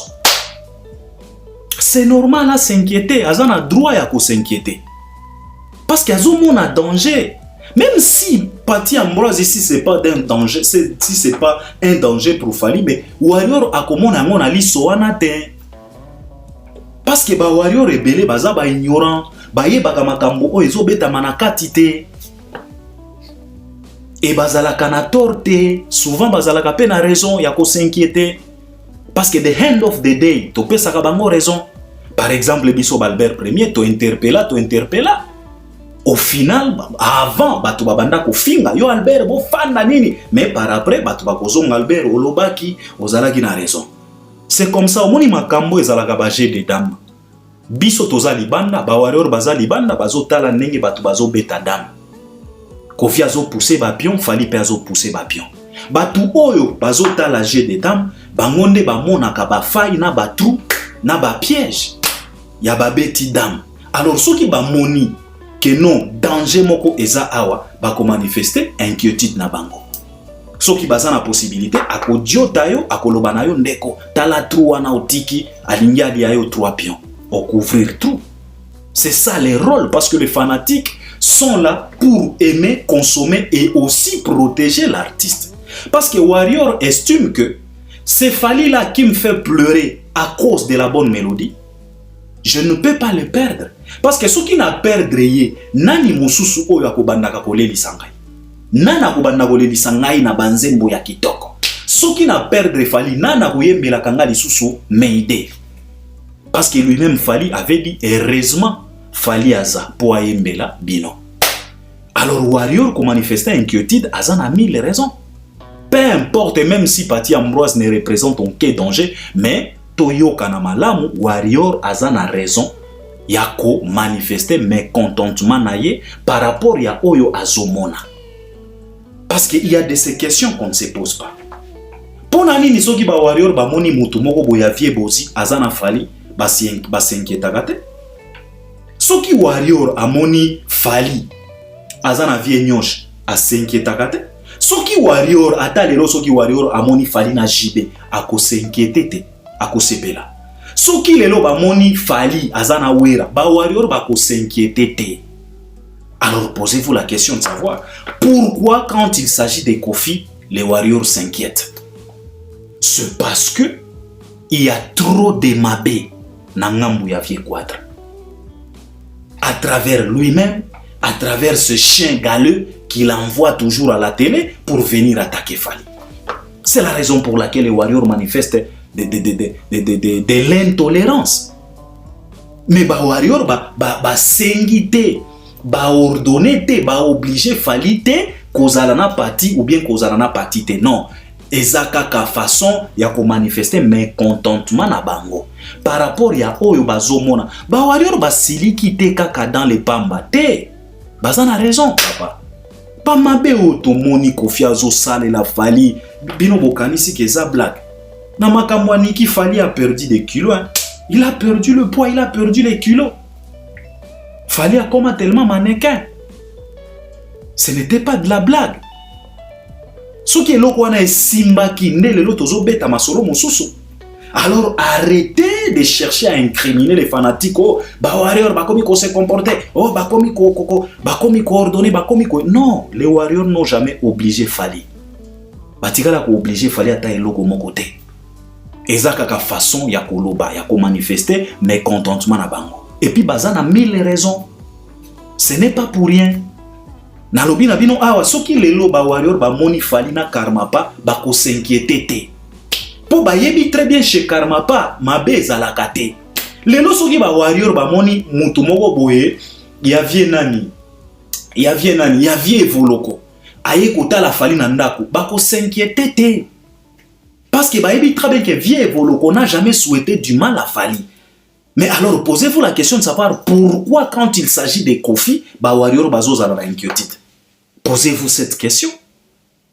S1: C'est normal à s'inquiéter, azana droit ya ko s'inquiéter parce qu'il y a un danger. Même si Pati Ambroise ici c'est pas un danger, si c'est pas un danger pour Fally, mais Warrior a comment on a lisoana te. Parce que ba Warrior rebelle baza ba ignorant, ba ye baka makambo o ezo beta manakati te. Et bazala kana torte, souvent bazala ka pe na raison ya ko s'inquiéter. Parce que the end of the day, to pe saka bango raison. Par exemple, biso Albert Premier, to interpella. Au final, avant, batu babanda ko finga, yo Albert bo fan na nini. Mais par après, batu bakozong Albert olobaki, ozalaki na raison. C'est comme ça, omoni makambo ezalaka ba jeu de dame. Biso toza libanda, ba Warrior baza libanda, bazo tala ndenge batu bazo beta dame. Kofi azo pousser ba pion, Fally pe azo pousser ba pion. Batu oyo bazo tala jeu de dame, bangonde ba monaka ba faille na ba trou, na ba piège. Ya ba beti dame. Alors soki ba moni que non danger moko eza awa bako manifester inquiétude na bango. Soki baza na possibilité akodiota yo akoloba na yo ndeko tala trou wana otiki alingi ali ayo 3 pions au couvrir tout. C'est ça les rôles parce que les fanatiques sont là pour aimer, consommer et aussi protéger l'artiste. Parce que Warrior estime que c'est Fally là qui me fait pleurer à cause de la bonne mélodie. Je ne peux pas le perdre. Parce que ce qui n'a perdre ye, nani mususu oyo akobandaka kolelisa ngai. Nana akobandaka kolelisa ngai na banzembo ya kitoko. Ce qui n'a perdre Fally, nana koyembela kanga lisusu Mayday. Parce que lui-même Fally avait dit heureusement Fally aza po ayembela bino. Alors Warrior ko manifester inquiétude azan a 1000 raisons. Peu importe, même si Pati Ambroise ne représente aucun danger, mais Toyoka na malamu Warrior azana raison yako manifester mécontentement naye par rapport ya oyo azomona. Parce qu'il y a de ces questions qu'on ne se pose pas. Pona nini soki ba Warrior ba moni mutu moko boya vie bozi azana Fally ba s'inquiétaka te. Soki Warrior amoni Fally azana vie nyonche a s'inquiétaka te. Soki Warrior ata lelo soki Warrior amoni Fally na jibe ako s'inquiéter te. Akosepela. Soki lelo ba moni Fally azana wera, ba Warrior ba ko s'inquiéter te. Alors posez-vous la question de savoir pourquoi quand il s'agit des Kofi, les Warriors s'inquiètent. C'est parce que il y a trop de mabé na ngambu ya vie quadre. À travers lui-même, à travers ce chien galeux qu'il envoie toujours à la télé pour venir attaquer Fally. C'est la raison pour laquelle les Warriors manifestent de l'intolérance. Mais ba Warrior ba sengite, ba ordonné te, ba obligé Fally te kozala na parti ou bien kozala na parti te. Non, ezaka ka façon ya ko manifester mécontentement na bango par rapport ya oyo bazomona. Ba Warrior ba siliki te kaka dans les pamba te. Baza na raison papa. Pas mabe otomoni Kofi azo sale la Fally bino bokanisi keza blague. Na makambo niki Fally a perdu des kilos. Hein. Il a perdu le poids, il a perdu les kilos. Fally a comme tellement mannequin. Ce n'était pas de la blague. Ce qui est là, on a simba qui ne le lotozo beta masolo mosusu. Alors arrêtez de chercher à incriminer les fanatiques. Oh, ba Warrior, ba komi ko se comporter. Oh, ba komi ko ordonner, ba komi ko. Non, les Warriors n'ont jamais obligé Fally. Batikala ko obligé Fally ata eloko moko te. Ezaka ka façon ya koloba, ya ko manifester mécontentement na bango. Et puis bazana 1000 raisons. Ce n'est pas pour rien. Na lobi na bino awa soki lelo ba Warrior ba moni Fally na Karmapa ba ko s'inquiéter te. Po ba yebi très bien chez Karmapa mabe ezalaka te. Lelo soki ba Warrior ba moni mutu moko boye ya vie nani. Ya vie Evoloko. Aye kotala Fally na ndako ba ko s'inquiéter te. Parce que Baïbi très bien que Vie Evoloko n'a jamais souhaité du mal à Fally. Mais alors posez-vous la question de savoir pourquoi quand il s'agit des Kofi, ba Warrior bazo zala inquiétude. Posez-vous cette question.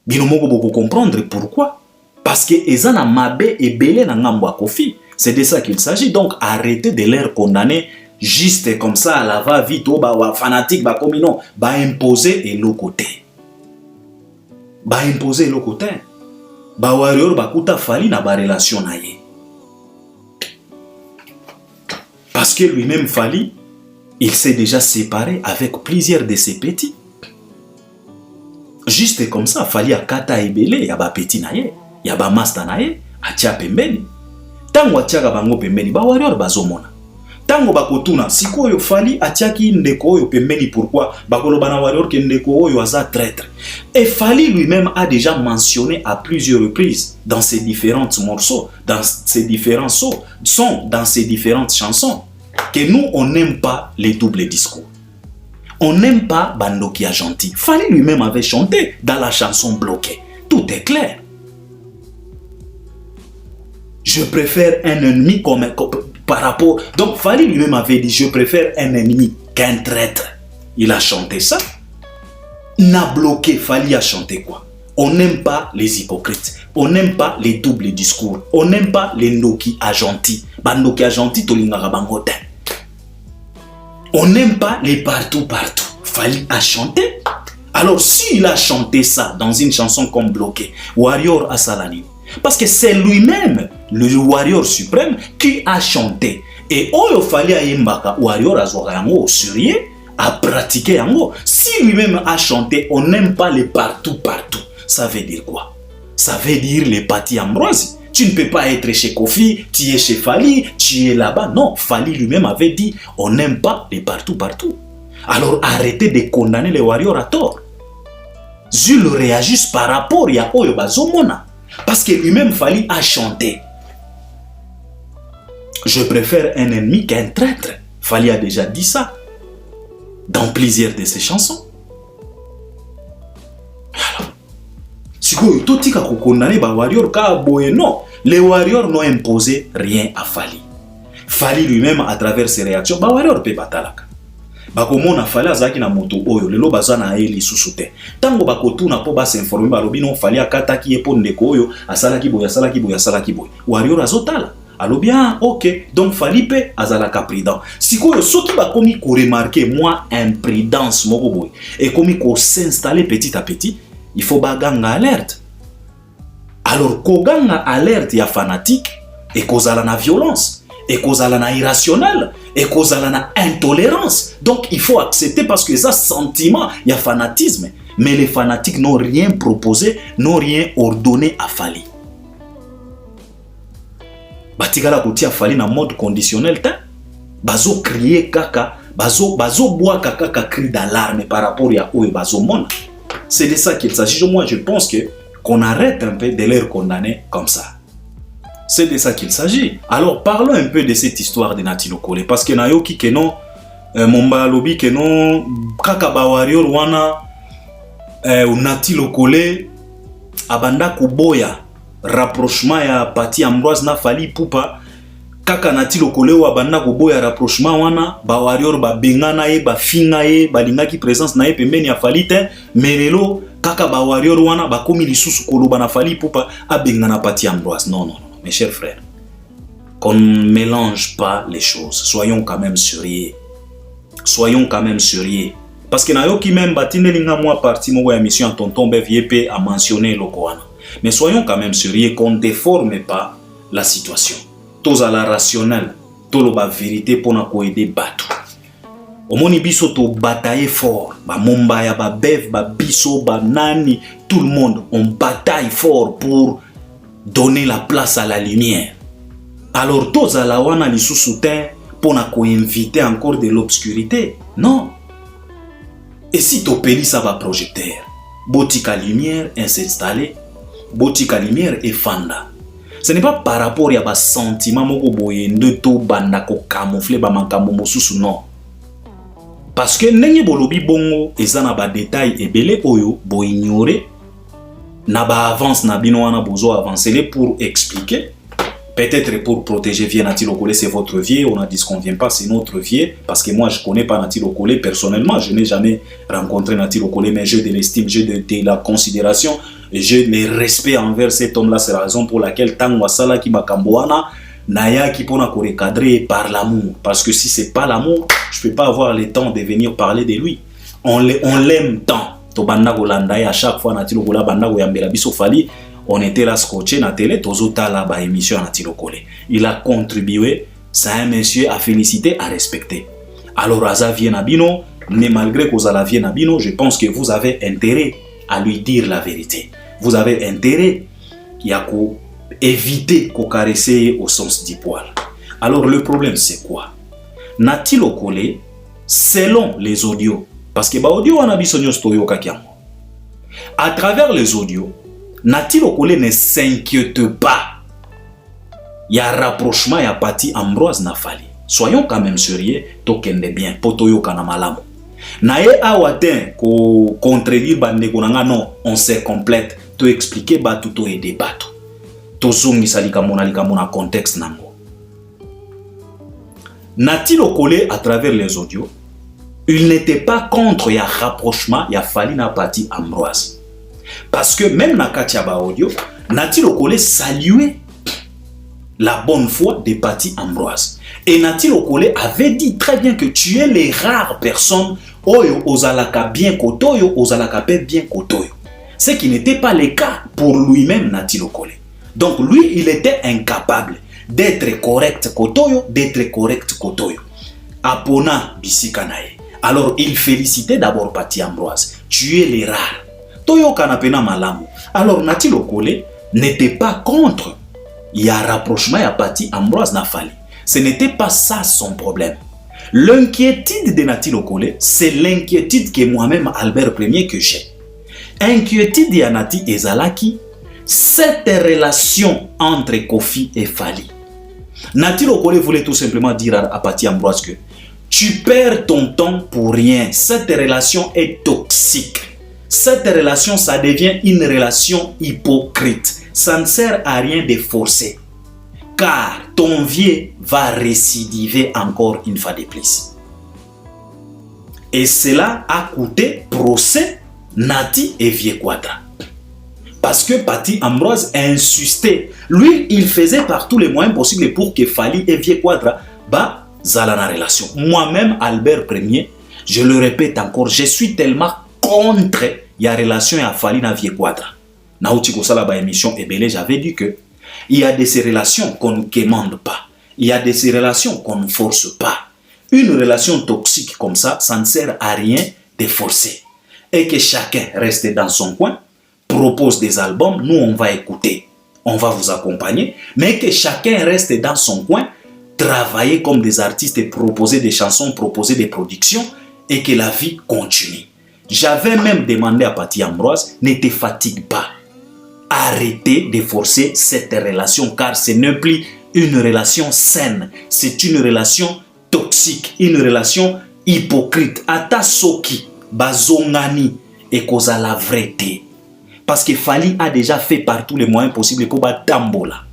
S1: Binomoko boko comprendre pourquoi. Parce que ezana mabe et belé na ngambwa kofi. C'est de ça qu'il s'agit. Donc arrêtez de les condamner juste comme ça à la va vite ba fanatique ba comme non, ba imposer et l'autre côté. Ba imposer l'autre côté. Ba warrior ba kuta fali na ba relation na ye. Parce que lui-même Fali, il s'est déjà séparé avec plusieurs de ses petits. Juste comme ça, Fali a kata ebele, ya ba petit na ye, ya ba master na ye, atia pembeni. Tango atia bango pembeni, ba warrior bazomona. Tango bakotuna, sikoyo Fali atiaki ndeko oyo pembeni, pourquoi? Bakoloba na warrior ke ndeko oyo aza traître. Et Fali lui-même a déjà mentionné à plusieurs reprises dans ses différents morceaux, dans ses différents sons, dans ses différentes chansons, que nous, on n'aime pas les doubles discours. On n'aime pas Bandoki a gentil. Fali lui-même avait chanté dans la chanson Bloquée. Tout est clair. Je préfère un ennemi par rapport... Donc Fali lui-même avait dit, je préfère un ennemi qu'un traître. Il a chanté ça. N'a bloqué, Fali a chanté quoi? On n'aime pas les hypocrites. On n'aime pas les doubles discours. On n'aime pas les Ndoki a gentil. Bandoki a gentil, tolingara bangotin. On n'aime pas les partout. Fali a chanté. Alors s'il a chanté ça dans une chanson comme Bloqué, Warrior a salani. Parce que c'est lui-même, le Warrior suprême, qui a chanté. Et Oyo Fali a yimbaka, Warrior a zorango surier, a pratiqué yango. Si lui-même a chanté, on n'aime pas les partout. Ça veut dire quoi? Ça veut dire les partis Ambroise. Tu ne peux pas être chez Kofi, tu es chez Fali, tu es là-bas. Non, Fali lui-même avait dit, on n'aime pas les partout. Alors arrêtez de condamner les warriors à tort. Zul réagisse par rapport à Oyo Bazomona. Parce que lui-même Fali a chanté. Je préfère un ennemi qu'un traître. Fali a déjà dit ça dans plusieurs de ses chansons. Non, les warriors n'ont imposé rien à Fali. Fali lui-même, à travers ses réactions, les warriors peuvent batalaka. Bakomona Fali azaki na moto oyo lelo bazana eli susute. Tango bakotuna po ba s'informer balobi non Fali akataki epo ndeko oyo asalaki boy. Warrior azotala. Alors bien, ok, donc Fali pe azalaka prudent. Sikoyo soki bakomi ko remarquer moi imprudence moko boy et komi ko s'installer petit à petit. Il faut baganga alerte. Alors, koganga alerte ya fanatique, et kozala na violence, et kozala na irrationnel, et kozala na intolérance. Donc, il faut accepter parce que ça, sentiment, il y a fanatisme. Mais les fanatiques n'ont rien proposé, n'ont rien ordonné à Fali. Batigala kouti a Fali na mode conditionnel, bazo crier kaka, bazo bois kaka cri d'alarme par rapport à oyo bazo mona. C'est de ça qu'il s'agit. Moi, je pense qu'on arrête un peu de les condamner comme ça. C'est de ça qu'il s'agit. Alors, parlons un peu de cette histoire de Nati Lokole. Parce que Nayoki Keno, Momba Lobi Keno, Kakaba Warrior Wana, Nati Lokole, Abanda Kuboya, rapprochement ya Pati Ambroise na Fali Poupa, Kaka Nati Lokole ou Abanda Kuboya, rapprochement Wana, Ba Warrior, Ba Bengana ye, Ba Finga ye, Ba Lingaki présence na ye, Pembeni ya Fali te, Merelo, Kaka Ba Warrior Wana, Ba Komi Lisusu Koloba na Fali Poupa, A Bengana Pati Ambroise. Non, mes chers frères. Qu'on ne mélange pas les choses. Soyons quand même sérieux. Parce que Nayoki même batine linga moi parti mo émission tonton BVP a mentionné Lokoana. Mais soyons quand même sérieux qu'on ne déforme pas la situation. Tous à la rationnelle, tout la vérité pour na ko aider bateau. Au moni biso to bataille fort, ba Mombaya, ba Bev, ba Biso, ba Nani, tout le monde on bataille fort pour donner la place à la lumière. Alors tous à la wana li sous-soutien pour na ko inviter encore de l'obscurité. Non. Et si tu péris ça va projecteur, botika lumière s'installer, botika lumière et fanda. Ce n'est pas par rapport à ba sentiment moko boye ndeto banda ko camoufler ba makambo mosusu non. Parce que ndenge bolobi bongo ezana ba détail ebele oyo bo ignorer na ba avance na bino wana bozo avancer pour expliquer Peut-être pour protéger Vie Nati Lokole, c'est votre vie. On a dit ce qu'on ne vient pas, c'est notre vie. Parce que moi, je ne connais pas Nati Lokole personnellement. Je n'ai jamais rencontré Nati Lokole, mais j'ai de l'estime, j'ai de la considération, j'ai le respect envers cet homme-là. C'est la raison pour laquelle Tango Sala qui m'a camboana, Naya qui peut nous recadrer par l'amour. Parce que si ce n'est pas l'amour, je ne peux pas avoir le temps de venir parler de lui. On l'aime tant. À chaque fois, Nati Lokole, Bandago Yambela Biso Fali. On était là scotché dans la télé, tozota là ba émission Nati Lokole. Il a contribué, c'est un monsieur à féliciter, à respecter. Alors Aza Vienabino, mais malgré que vous avez Vienabino, je pense que vous avez intérêt à lui dire la vérité. Vous avez intérêt à éviter qu'on caresse au sens du poil. Alors le problème c'est quoi? Nati Lokole, selon les audios, parce que ba audio on a bisogno stoyo kakiamo. À travers les audios, Nati Lokole ne s'inquiète pas. Il y a un rapprochement, il y a Pati Ambroise Nafali. Soyons quand même sérieux, tokende bien, potoyo kana malamu. Nae awaten ko contredire bande konanga non, on se complète, to expliquer batu to et débat. To zongi salika mona contexte nango. Nati Lokole à travers les audios, il n'était pas contre ya rapprochement, ya fali na Pati Ambroise. Parce que même dans Katiaba Audio, Nati Lokole saluait la bonne foi de Pati Ambroise. Et Nati Lokole avait dit très bien que tu es les rares personnes oyo ozalaka bien kotoyo, ozalaka bien kotoyo. Ce qui n'était pas le cas pour lui-même Nati Lokole. Donc lui, il était incapable d'être correct kotoyo, d'être correct kotoyo. Apona bisikanae. Alors il félicitait d'abord Pati Ambroise. Tu es les rares. Toyo kanapena malamu. Alors Nati Lokole n'était pas contre. Il y a un rapprochement, il y a Pati Ambroise Nafali. Ce n'était pas ça son problème. L'inquiétude de Nati Lokole, c'est l'inquiétude que moi-même Albert Ier que j'ai. Inquiétude de Nati Ezalaki, cette relation entre Kofi et Fali. Nati Lokole voulait tout simplement dire à Pati Ambroise que tu perds ton temps pour rien. Cette relation est toxique. Cette relation, ça devient une relation hypocrite. Ça ne sert à rien de forcer. Car ton vieux va récidiver encore une fois de plus. Et cela a coûté procès Nati et Vieux Quadra. Parce que Pati Ambroise a insisté. Lui, il faisait par tous les moyens possibles pour que Fali et Vieux Quadra zala na relation. Moi-même, Albert Ier, je le répète encore, je suis tellement contre la relation à Fali na Vieux Quadra. Naouti Kosala ba émission Ebele, j'avais dit que il y a de ces relations qu'on ne commande pas. Il y a de ces relations qu'on ne force pas. Une relation toxique comme ça ne sert à rien de forcer. Et que chacun reste dans son coin, propose des albums, nous on va écouter, on va vous accompagner, mais que chacun reste dans son coin, travailler comme des artistes et proposer des chansons, proposer des productions, et que la vie continue. J'avais même demandé à Pati Ambroise, ne te fatigue pas. Arrêtez de forcer cette relation car ce n'est plus une relation saine. C'est une relation toxique, une relation hypocrite. Ata soki, bazongani, et causa la vérité. Parce que Fali a déjà fait par tous les moyens possibles pour batambola.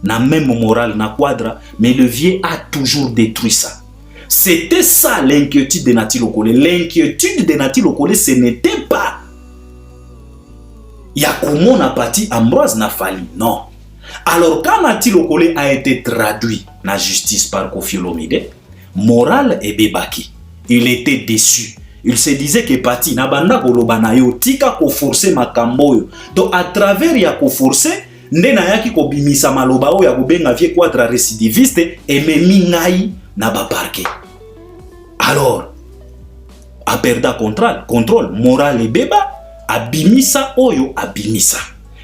S1: Na même morale, na quadra, mais le vieux a toujours détruit ça. C'était ça l'inquiétude de Nati Lokole. L'inquiétude de Nati Lokole, ce n'était pas Yakumo na Pati Ambroise na Fali, non. Alors quand Nati Lokole a été traduit na justice par Kofi Olomide, Moral et Bebaki, il était déçu. Il se disait que Pati na banda kolobana yo tika ko forcer makambo. Donc à travers ya ko forcer ndena yaki ko bimisa maloba o ya kubenga Vieux Quadra récidiviste et memi ngai na ba parquet. Alors a perda contrôle Moral et Beba abimisa oyo abimisa.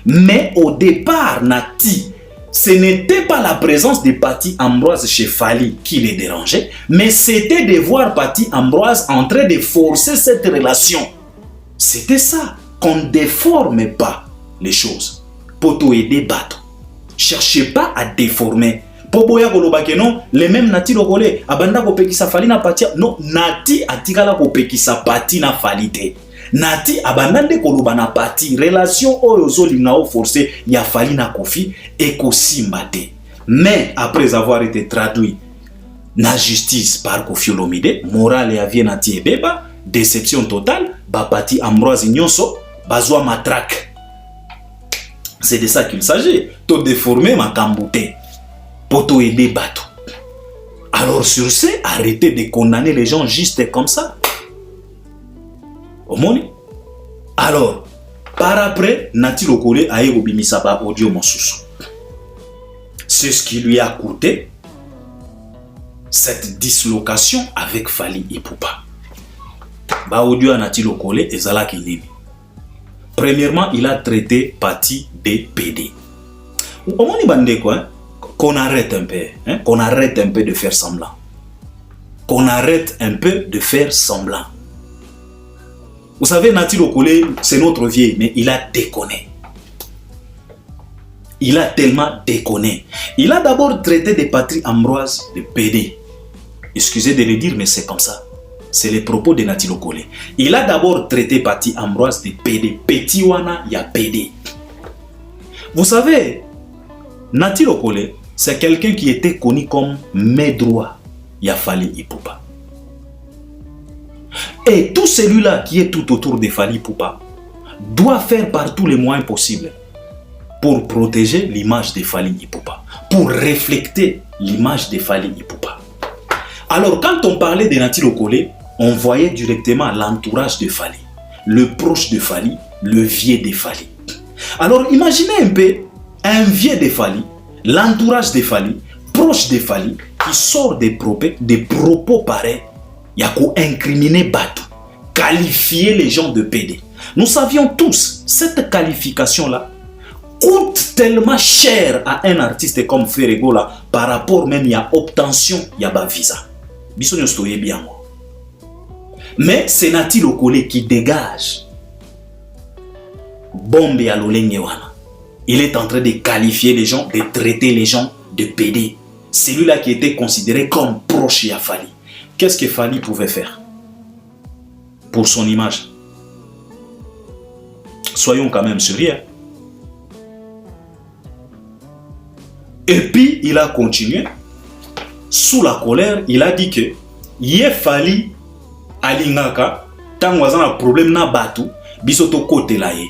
S1: Mais au départ Nati, ce n'était pas la présence de Pati Ambroise chez Fali qui les dérangeait, mais c'était de voir Pati Ambroise en train de forcer cette relation. C'était ça, qu'on ne déforme pas les choses. Poto et débattre. Cherchez pas à déformer. Poboya kolobake non, les mêmes Nati Lokole, abanda ko pekisa Fali na Pati, non, Nati atikala ko pekisa Pati na Fali te. Nati abandande koloba na Pati relation oyo zolinga o forcé ya Fali na Kofi et ko simbate. Mais après avoir été traduit na justice par Koffi Olomide, morale et avie na Beba, déception totale, Bapati Ambroise Nyonso, Bazwa matraque. C'est de ça qu'il s'agit. Tout déformer ma cambouté. Pour tout aider bateau. Alors sur ce, arrêtez de condamner les gens juste comme ça. Au monde. Alors, par après, Nati Lokole a eu Bimisaba audio Monsusu. C'est ce qui lui a coûté cette dislocation avec Fally Ipupa. Ba audio Nati Lokole et Zala Kilini. Premièrement, il a traité partie des PD. Au monde bande quoi? Qu'on arrête un peu, hein? Qu'on arrête un peu de faire semblant. Qu'on arrête un peu de faire semblant. Vous savez, Nati Lokole, c'est notre vieil, mais il a déconné. Il a tellement déconné. Il a d'abord traité de Patrick Ambroise de PD. Excusez de le dire, mais c'est comme ça. C'est les propos de Nati Lokole. Il a d'abord traité Patrick Ambroise de PD. Petit wana ya PD. Vous savez, Nati Lokole, c'est quelqu'un qui était connu comme main droit ya Fally Ipupa. Et tout celui-là qui est tout autour de Fally Ipupa doit faire par tous les moyens possibles pour protéger l'image de Fally Ipupa, pour refléter l'image de Fally Ipupa. Alors quand on parlait de Nati Lokole, on voyait directement l'entourage de Fally, le proche de Fally, le vieux de Fally. Alors imaginez un peu un vieux de Fally, l'entourage de Fally, proche de Fally, qui sort des propos pareils, il y a qu'à incriminer Batou, qualifier les gens de PD. Nous savions tous, cette qualification-là coûte tellement cher à un artiste comme Ferrego là, par rapport même il y a obtention, il y a visa. Bien. Mais c'est Nati Lokole qui dégage. Bombe à l'Olengewana. Il est en train de qualifier les gens, de traiter les gens de PD. Celui-là qui était considéré comme proche à Fally. Qu'est-ce que Fally pouvait faire pour son image? Soyons quand même sérieux. Et puis, il a continué. Sous la colère, il a dit que Yé Fally alingaka tango azana problème na batu biso to kote la ye.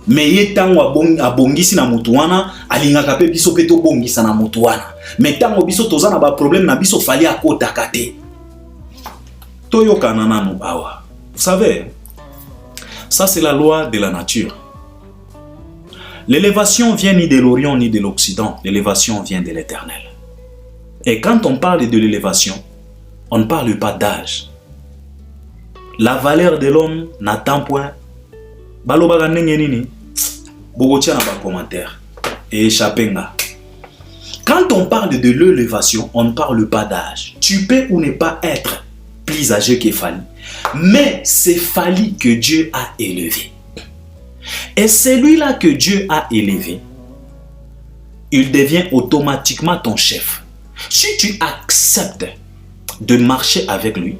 S1: Mais yé tango abongisi na mutu wana alingaka pe biso pe to bongisa na mutu wana. Mais tango biso tozana ba problème na biso Fally akota kate. Toyo kanana no bawa. Vous savez, ça c'est la loi de la nature. L'élévation vient ni de l'Orient ni de l'Occident. L'élévation vient de l'Éternel. Et quand on parle de l'élévation, on ne parle pas d'âge. La valeur de l'homme n'attend point. Balobaga nini, bogotia na ba commentaire et échappenga. Quand on parle de l'élévation, on ne parle pas d'âge. Tu peux ou ne pas être plus âgé que Fally, mais c'est Fally que Dieu a élevé. Et celui-là que Dieu a élevé, il devient automatiquement ton chef. Si tu acceptes de marcher avec lui,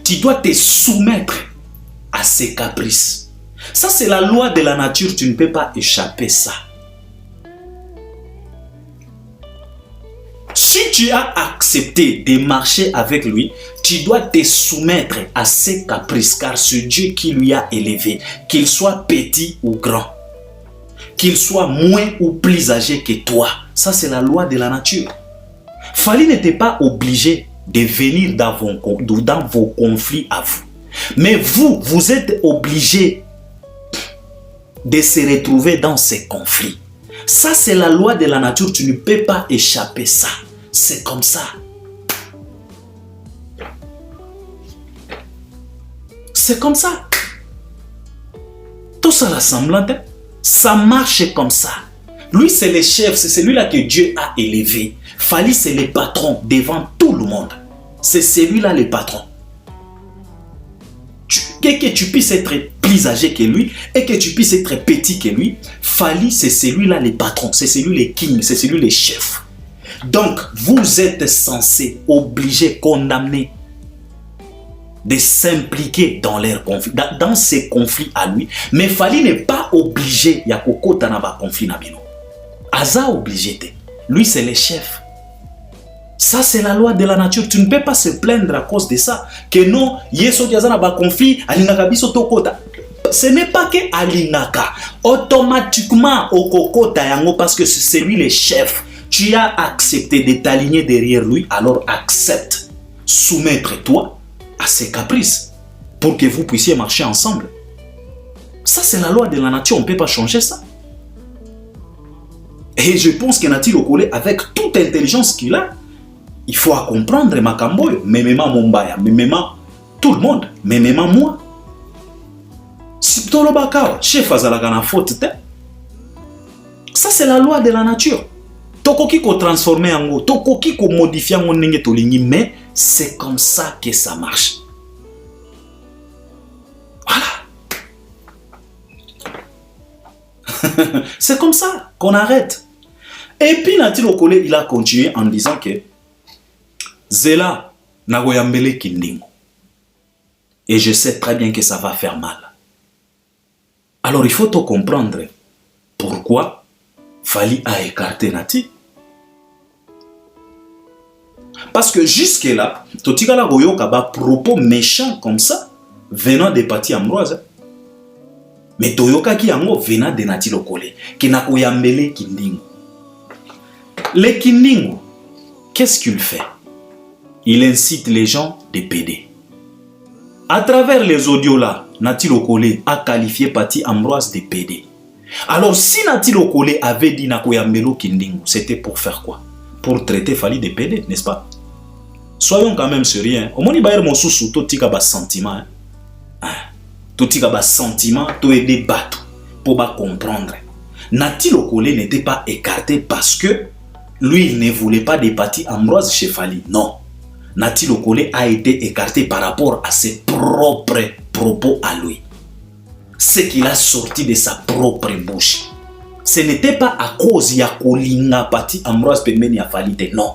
S1: tu dois te soumettre à ses caprices. Ça, c'est la loi de la nature, tu ne peux pas échapper ça. Si tu as accepté de marcher avec lui, tu dois te soumettre à ses caprices, car ce Dieu qui lui a élevé, qu'il soit petit ou grand, qu'il soit moins ou plus âgé que toi, ça c'est la loi de la nature. Fally n'était pas obligé de venir dans vos conflits à vous. Mais vous êtes obligé de se retrouver dans ces conflits. Ça, c'est la loi de la nature. Tu ne peux pas échapper ça. C'est comme ça. C'est comme ça. Tout ça l'assemblante, ça marche comme ça. Lui, c'est le chef, c'est celui-là que Dieu a élevé. Fally, c'est le patron devant tout le monde. C'est celui-là le patron. Que tu puisses être plus âgé que lui et que tu puisses être petit que lui, Fally, c'est celui-là le patron, c'est celui le king, c'est celui le chef. Donc, vous êtes censé, obligé, condamné de s'impliquer dans leurs conflits, dans ces conflits à lui. Mais Fally n'est pas obligé, il y a kokota na ba conflit na bino. Aza obligé. Lui, c'est le chef. Ça, c'est la loi de la nature. Tu ne peux pas se plaindre à cause de ça. Que non, yeso diazana ba conflit, alingaka biso tokota. Ce n'est pas que alingaka. Automatiquement, au kokota yango, parce que c'est lui le chef. Tu as accepté de t'aligner derrière lui, alors accepte. Soumettre-toi à ses caprices pour que vous puissiez marcher ensemble. Ça, c'est la loi de la nature. On ne peut pas changer ça. Et je pense que Nati Lokole, avec toute intelligence qu'il a, il faut comprendre Makamboyo, mais même Mombaya, mais même tout le monde, mais même moi. Si tu as chef Azalagana faute, ça c'est la loi de la nature. Tokoki ko transformer en go, tokoki ko modifier en nenge tolingi, mais c'est comme ça que ça marche. Voilà. C'est comme ça qu'on arrête. Et puis Nati Lokole, il a continué en disant que Zela nagoyambele kindingo. Et je sais très bien que ça va faire mal. Alors il faut te comprendre pourquoi Fally a écarté Nati. Parce que jusque-là, Totikala Goyoka ba propos méchants comme ça venant de Pati Ambroise. Mais Toyoka ki yango venant de Nati Lokole. Ki nagoyambele kindingo. Le kindingo, qu'est-ce qu'il fait? Il incite les gens de péder. À travers les audios là, Nati Lokole a qualifié Pati Ambroise de péder. Alors si Nati Lokole avait dit Nakoyambelo Kindingo, c'était pour faire quoi? Pour traiter Fally de péder, n'est-ce pas? Soyons quand même sérieux. Au moins, il y a un sentiment. Totika ba sentiment, to aider battu pour comprendre. Nati Lokole n'était pas écarté parce que lui, il ne voulait pas de Pati Ambroise chez Fally. Non. Nati Lokole a été écarté par rapport à ses propres propos à lui. Ce qu'il a sorti de sa propre bouche. Ce n'était pas à cause de Kolinga Pati Ambroise Pembeni a Fally. Non.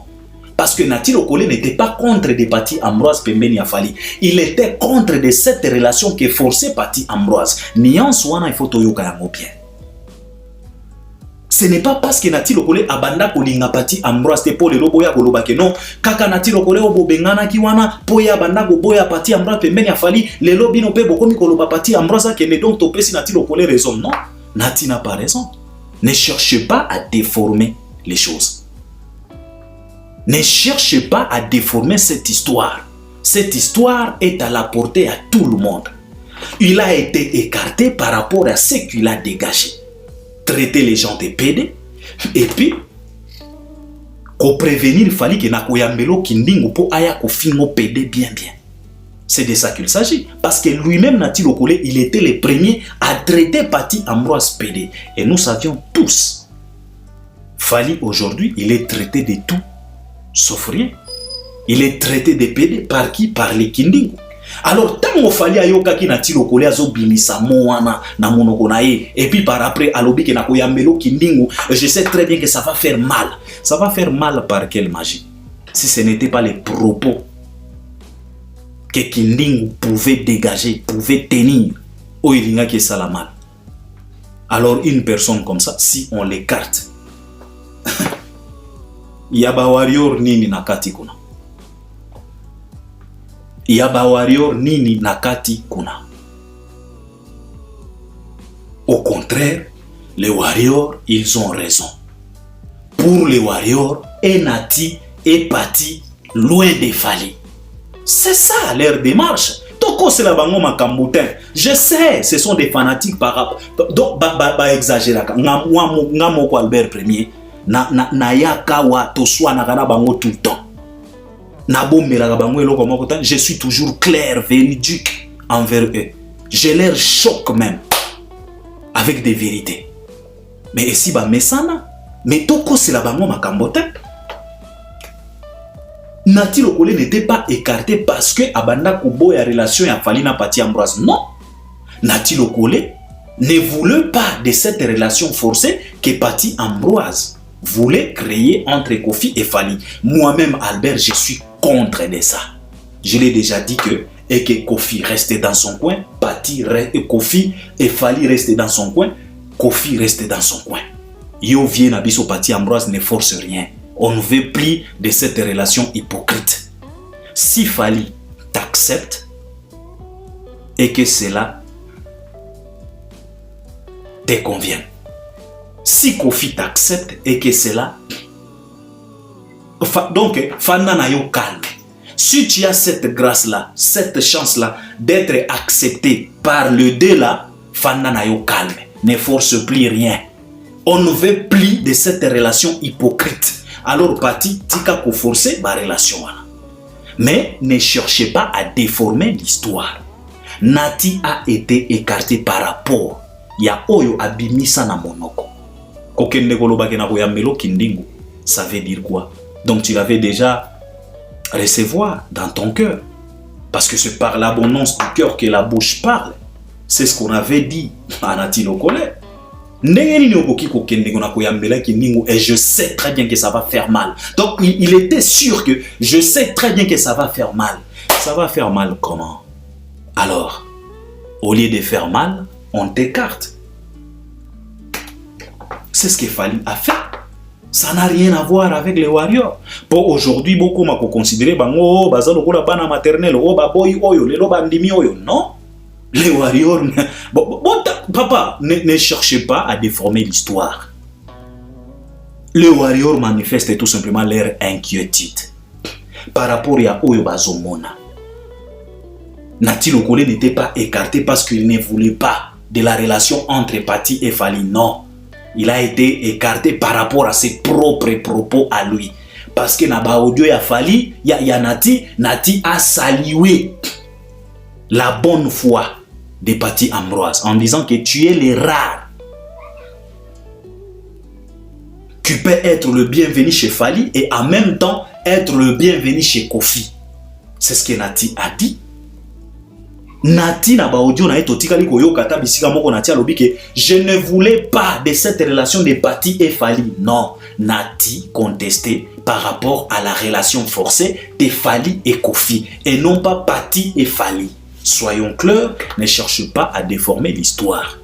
S1: Parce que Nati Lokole n'était pas contre des Pati Ambroise Pembeni a Fally. Il était contre de cette relation qui forçait Pati Ambroise. Nuance wana il faut toyoka yango bien. Ce n'est pas parce que Nati Lokole abanda kolinga Pati Ambroise te pour le loboya koloba ke non kaka Nati Lokole obo bengana ki wana poya banda go boya Pati Ambroise pembeni a Fally le lobi no pe bokomi koloba Pati Ambroise ke ne donc topesi Nati Lokole raison. Non, Nati n'a pas raison. Ne cherchez pas à déformer les choses. Ne cherchez pas à déformer cette histoire. Cette histoire est à la portée à tout le monde. Il a été écarté par rapport à ce qu'il a dégagé. Traiter les gens de pédés. Et puis, qu'on prévenir, il fallait que Nakoyambelo Kindingo pour aya ko fingo pédé bien. C'est de ça qu'il s'agit. Parce que lui-même, Nati Lokole, il était le premier à traiter Pati Ambroise pédé. Et nous savions tous. Fally aujourd'hui, il est traité de tout, sauf rien. Il est traité de pédé par qui? Par les Kindingo. Alors, tant qu'il fallait ayoka ki Nati Lokole azo binisa moana na monoko na ye, et puis par après alobi ke Nakoyambelo Kindingo, je sais très bien que ça va faire mal. Ça va faire mal par quelle magie? Si ce n'était pas les propos que Kindingo pouvait dégager, pouvait tenir, au ilinga qui ça la mal. Alors une personne comme ça, si on l'écarte, yaba warrior nini nakati kuna. Yaba warrior nini nakati kuna. Au contraire, les warriors, ils ont raison. Pour les warriors, et Nati et Pati loin de Fally. C'est ça leur démarche. Toko c'est la bango makamboutin. Je sais, ce sont des fanatiques par rapport. Donc, exagérer. Ngamo Albert Premier. Na yaka wa toswa na kana bango tout le temps. Je suis toujours clair, véridique envers eux. Je leur choque même avec des vérités. Mais ici, mesana, mais toko c'est la bango makambotin. Nati Lokole n'était pas écarté parce que abanda kubo ya relation ya Fally na Pati Ambroise. Non. Nati Lokole ne voulait pas de cette relation forcée que Pati Ambroise voulait créer entre Kofi et Fally. Moi-même, Albert, je suis contre de ça. Je l'ai déjà dit que Kofi restait dans son coin, Kofi et Fally restaient dans son coin, Kofi restait dans son coin. Yo vient Nabiso Pati Ambroise ne force rien. On ne veut plus de cette relation hypocrite. Si Fally t'accepte et que cela te convient. Si Kofi t'accepte et que cela... Donc, Fana na yo calme. Si tu as cette grâce-là, cette chance-là d'être accepté par le deux là, Fana na yo calme. Ne force plus rien. On ne veut plus de cette relation hypocrite. Alors, Pati, tika ko forcer ma relation. Mais ne cherchez pas à déformer l'histoire. Nati a été écarté par rapport. Ya oyo abimisa na monoko. Kokende koloba kena koyambelo kindingu. Ça veut dire quoi? Donc tu l'avais déjà recevoir dans ton cœur. Parce que c'est par l'abondance du cœur que la bouche parle. C'est ce qu'on avait dit à Nati Lokole. Et je sais très bien que ça va faire mal. Donc il était sûr que je sais très bien que ça va faire mal. Ça va faire mal comment? Alors, au lieu de faire mal, on t'écarte. C'est ce que Fally a fait. Ça n'a rien à voir avec les warriors. Pour aujourd'hui, beaucoup m'ont considéré bango bazalo kola bana maternelle, oh baboy oyo, le bandimi oyo. Non. Les warriors, papa, ne cherchez pas à déformer l'histoire. Les warriors manifestent tout simplement leur inquiétude par rapport à Oyo Bazomona. Nati Lokole n'était pas écarté parce qu'il ne voulait pas de la relation entre Pati et Fally. Non, il a été écarté par rapport à ses propres propos à lui. Parce que Naba Audio et Fally, ya Nati a salué la bonne foi de Pati Ambroise en disant que tu es le rare. Tu peux être le bienvenu chez Fally et en même temps être le bienvenu chez Kofi. C'est ce que Nati a dit. Nati na ba audio na etotikali koyo kata bisika moko Nati alobi que je ne voulais pas de cette relation de Pati et Fally. Non, Nati contestait par rapport à la relation forcée de Fally et Kofi et non pas Pati et Fally. Soyons clairs, ne cherche pas à déformer l'histoire.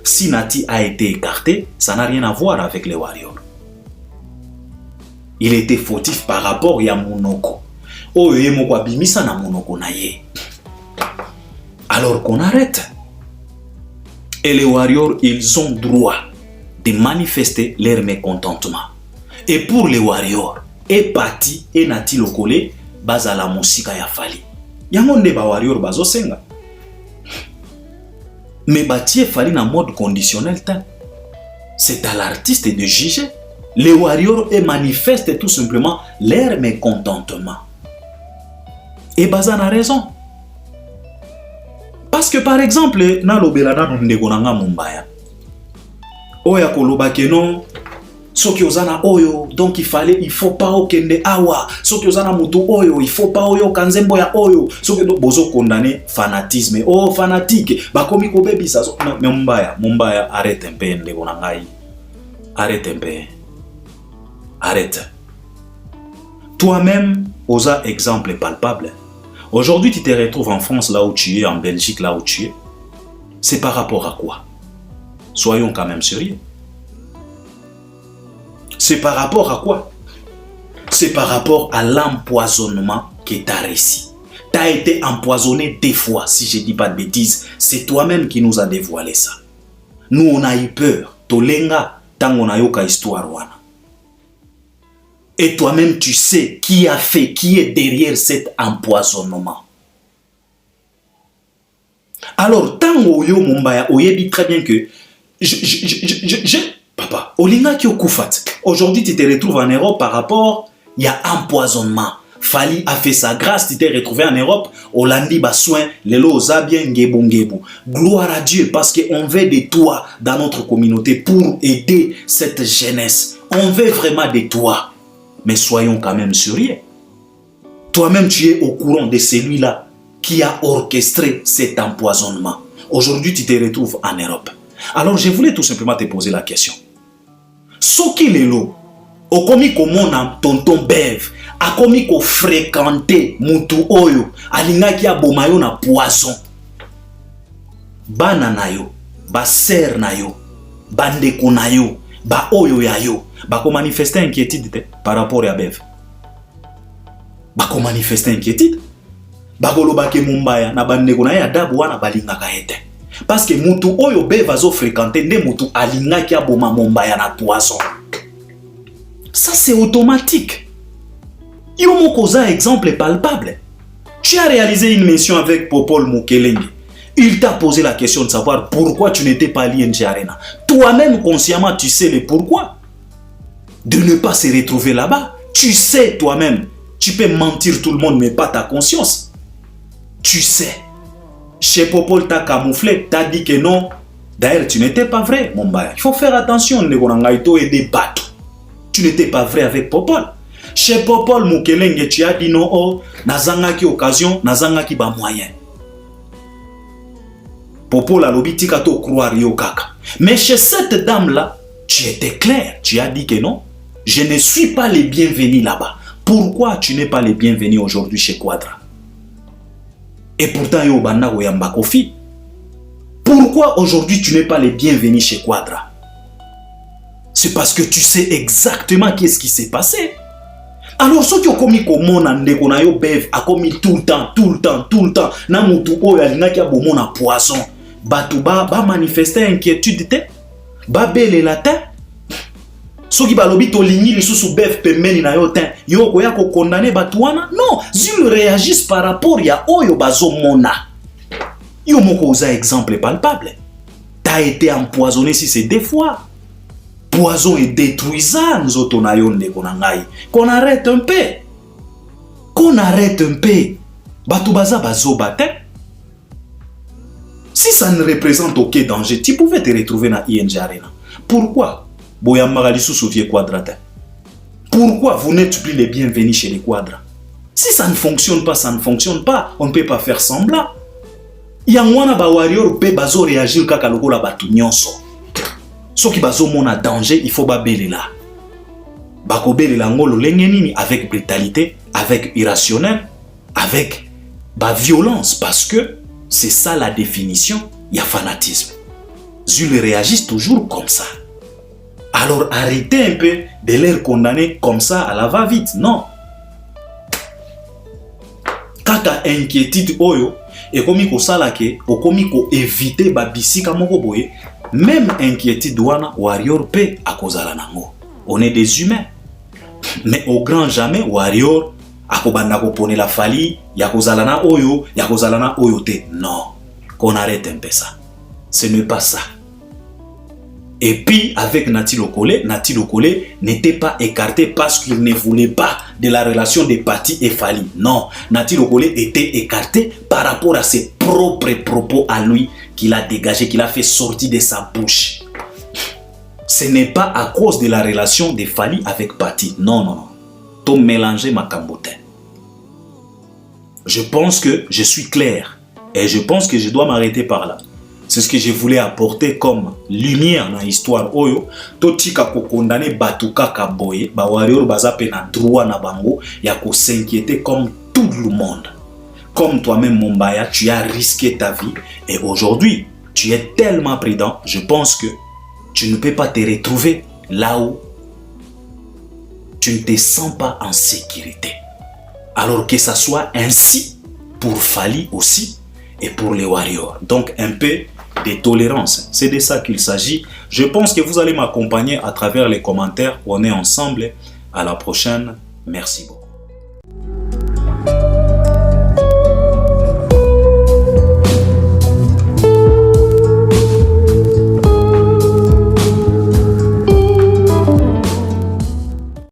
S1: Si Nati a été écarté, ça n'a rien à voir avec les warriors. Il était fautif par rapport à Monoko. Oye moko abimisa na Monoko na ye. Alors qu'on arrête. Et les warriors, ils ont droit de manifester leur mécontentement. Et pour les warriors, et Pati et Nati Lokole, baza la musika ya Fally. Yangonde ba warrior bazo senga. Mais Pati et Fally na mode conditionnel. C'est à l'artiste de juger. Les warriors manifestent tout simplement leur mécontentement. Et baza na raison. Parce que par exemple, na lobelana ndegonanga mumbaya. Oya koloba keno soki ozana oyo, donc il faut pas okende awa. Soki ozana mutu oyo, il faut pas oyo kanzembo ya oyo. Soki bozo condamner fanatisme. Oh fanatique, bakomi ko bebisa. Mais mumbaya, arrête un peu ndegonangai. Arrête un peu. Arrête. Toi-même, osa exemple palpable. Aujourd'hui, tu te retrouves en France là où tu es, en Belgique là où tu es. C'est par rapport à quoi? Soyons quand même sérieux. C'est par rapport à quoi? C'est par rapport à l'empoisonnement que tu as réussi. Tu as été empoisonné 2 fois, si je ne dis pas de bêtises. C'est toi-même qui nous a dévoilé ça. Nous, on a eu peur. Tolenga, tango na yoka histoire wana. Et toi-même, tu sais qui a fait, qui est derrière cet empoisonnement. Alors, tango yo mumbaya, oyebi très bien que papa, olinga ki okufat. Aujourd'hui, tu te retrouves en Europe par rapport, il y a empoisonnement. Fally a fait sa grâce, tu t'es retrouvé en Europe, Hollandi bassoin, lelo zabien ngebu. Gloire à Dieu parce qu'on veut de toi dans notre communauté pour aider cette jeunesse. On veut vraiment de toi. Mais soyons quand même sérieux. Toi-même, tu es au courant de celui-là qui a orchestré cet empoisonnement. Aujourd'hui, tu te retrouves en Europe. Alors, je voulais tout simplement te poser la question. Soki lelo, okomi komona tonton Bev, akomi ko fréquenter mutu oyo, alingaki aboma yo na poison. Bana na yo, ba ser na yo, bandeko na yo, ba oyo ya yo, Bako manifester inquiétude par rapport à Bev. Bako manifester inquiétude. Bako lobake mumbaya na bandeko na ya dabu wana balingaka ete. Parce que mutu oyo Bev azo fréquenter nde mutu alingaki aboma mumbaya na poisson. Ça c'est automatique. Yo moko za exemple palpable. Tu as réalisé une mission avec Popol Mukelenge. Il t'a posé la question de savoir pourquoi tu n'étais pas à l'ING Arena. Toi-même, consciemment, tu sais le pourquoi de ne pas se retrouver là-bas. Tu sais toi-même. Tu peux mentir tout le monde, mais pas ta conscience. Tu sais. Chez Popol, t'as camouflé, t'as dit que non. D'ailleurs, tu n'étais pas vrai, mon bail. Il faut faire attention, Negonangaito et des bateaux. Tu n'étais pas vrai avec Popol. Chez Popol Mukelenge, tu as dit non, oh, nazangaki occasion, nazangaki ba moyen. Popol a lobi tikato croire yo kaka. Mais chez cette dame-là, tu étais clair. Tu as dit que non, je ne suis pas les bienvenus là-bas. Pourquoi tu n'es pas les bienvenus aujourd'hui chez Quadra? Et pourtant, yo banda yamba kofi. Pourquoi aujourd'hui tu n'es pas les bienvenus chez Quadra? C'est parce que tu sais exactement qu'est-ce qui s'est passé. Alors, ceux qui ont commis comme mon andeko na yo Bev a commis tout le temps. Na mutu oyo alingaki abomo na poisson. Batuba ba manifester inquiétude te. Ba bele la te. Ceux qui balobi to lingi li sous Bev pemeni na yo te. Yo koya ko condamner batuana. Non, ils réagissent par rapport ya oyo bazo mona. Yo moko oza exemple palpable. T'as été empoisonné si c'est deux fois. Poison et détruisant nzoto na yo ndeko na ngai. Qu'on arrête un peu. Qu'on arrête un peu. Batu baza bazo bate. Si ça ne représente aucun danger, tu pouvais te retrouver dans ING Arena. Pourquoi Boyamba Lissu Souvier Quadrate? Pourquoi vous n'êtes plus les bienvenus chez les Quadras? Si ça ne fonctionne pas, ça ne fonctionne pas. On ne peut pas faire semblant. Yangwana ba warrior pe bazo réagir kaka lokola batu nyonso. Ceux qui bazo mona danger, il faut babele là. Bakobele la ngolo lengenini avec brutalité, avec irrationnel, avec violence, parce que c'est ça la définition, il y a fanatisme. Ils réagissent toujours comme ça. Alors arrêtez un peu de les condamner comme ça à la va-vite. Non. Kaka inquiétude oyo, et comme il salake, ou comme il éviter babisika moko boye, même inquiétude wana warrior pe akozala nango. On est des humains. Mais au grand jamais warrior akobanda ko pone la fali ya kozala na oyo, ya kozala na oyo te. Non. Qu'on arrête un peu ça. Ce n'est pas ça. Et puis avec Nati Lokole n'était pas écarté parce qu'il ne voulait pas de la relation de Pati et Fali. Non, Nati Lokole était écarté par rapport à ses propres propos à lui qu'il a dégagé, qu'il a fait sortir de sa bouche. Ce n'est pas à cause de la relation de Fali avec Pati. Non, non, non. T'as mélangé ma cambote. Je pense que je suis clair et je pense que je dois m'arrêter par là. C'est ce que je voulais apporter comme lumière dans l'histoire. Oyo, totika ko condamner batuka kaboye, ba warrior baza pe na droit na bango, ya ko s'inquiéter comme tout le monde. Comme toi-même Mombaya, tu as risqué ta vie et aujourd'hui, tu es tellement prudent, je pense que tu ne peux pas te retrouver là où tu ne te sens pas en sécurité. Alors que ça soit ainsi pour Fali aussi et pour les warriors. Donc un peu de tolérance, c'est de ça qu'il s'agit. Je pense que vous allez m'accompagner à travers les commentaires. On est ensemble. À la prochaine. Merci beaucoup.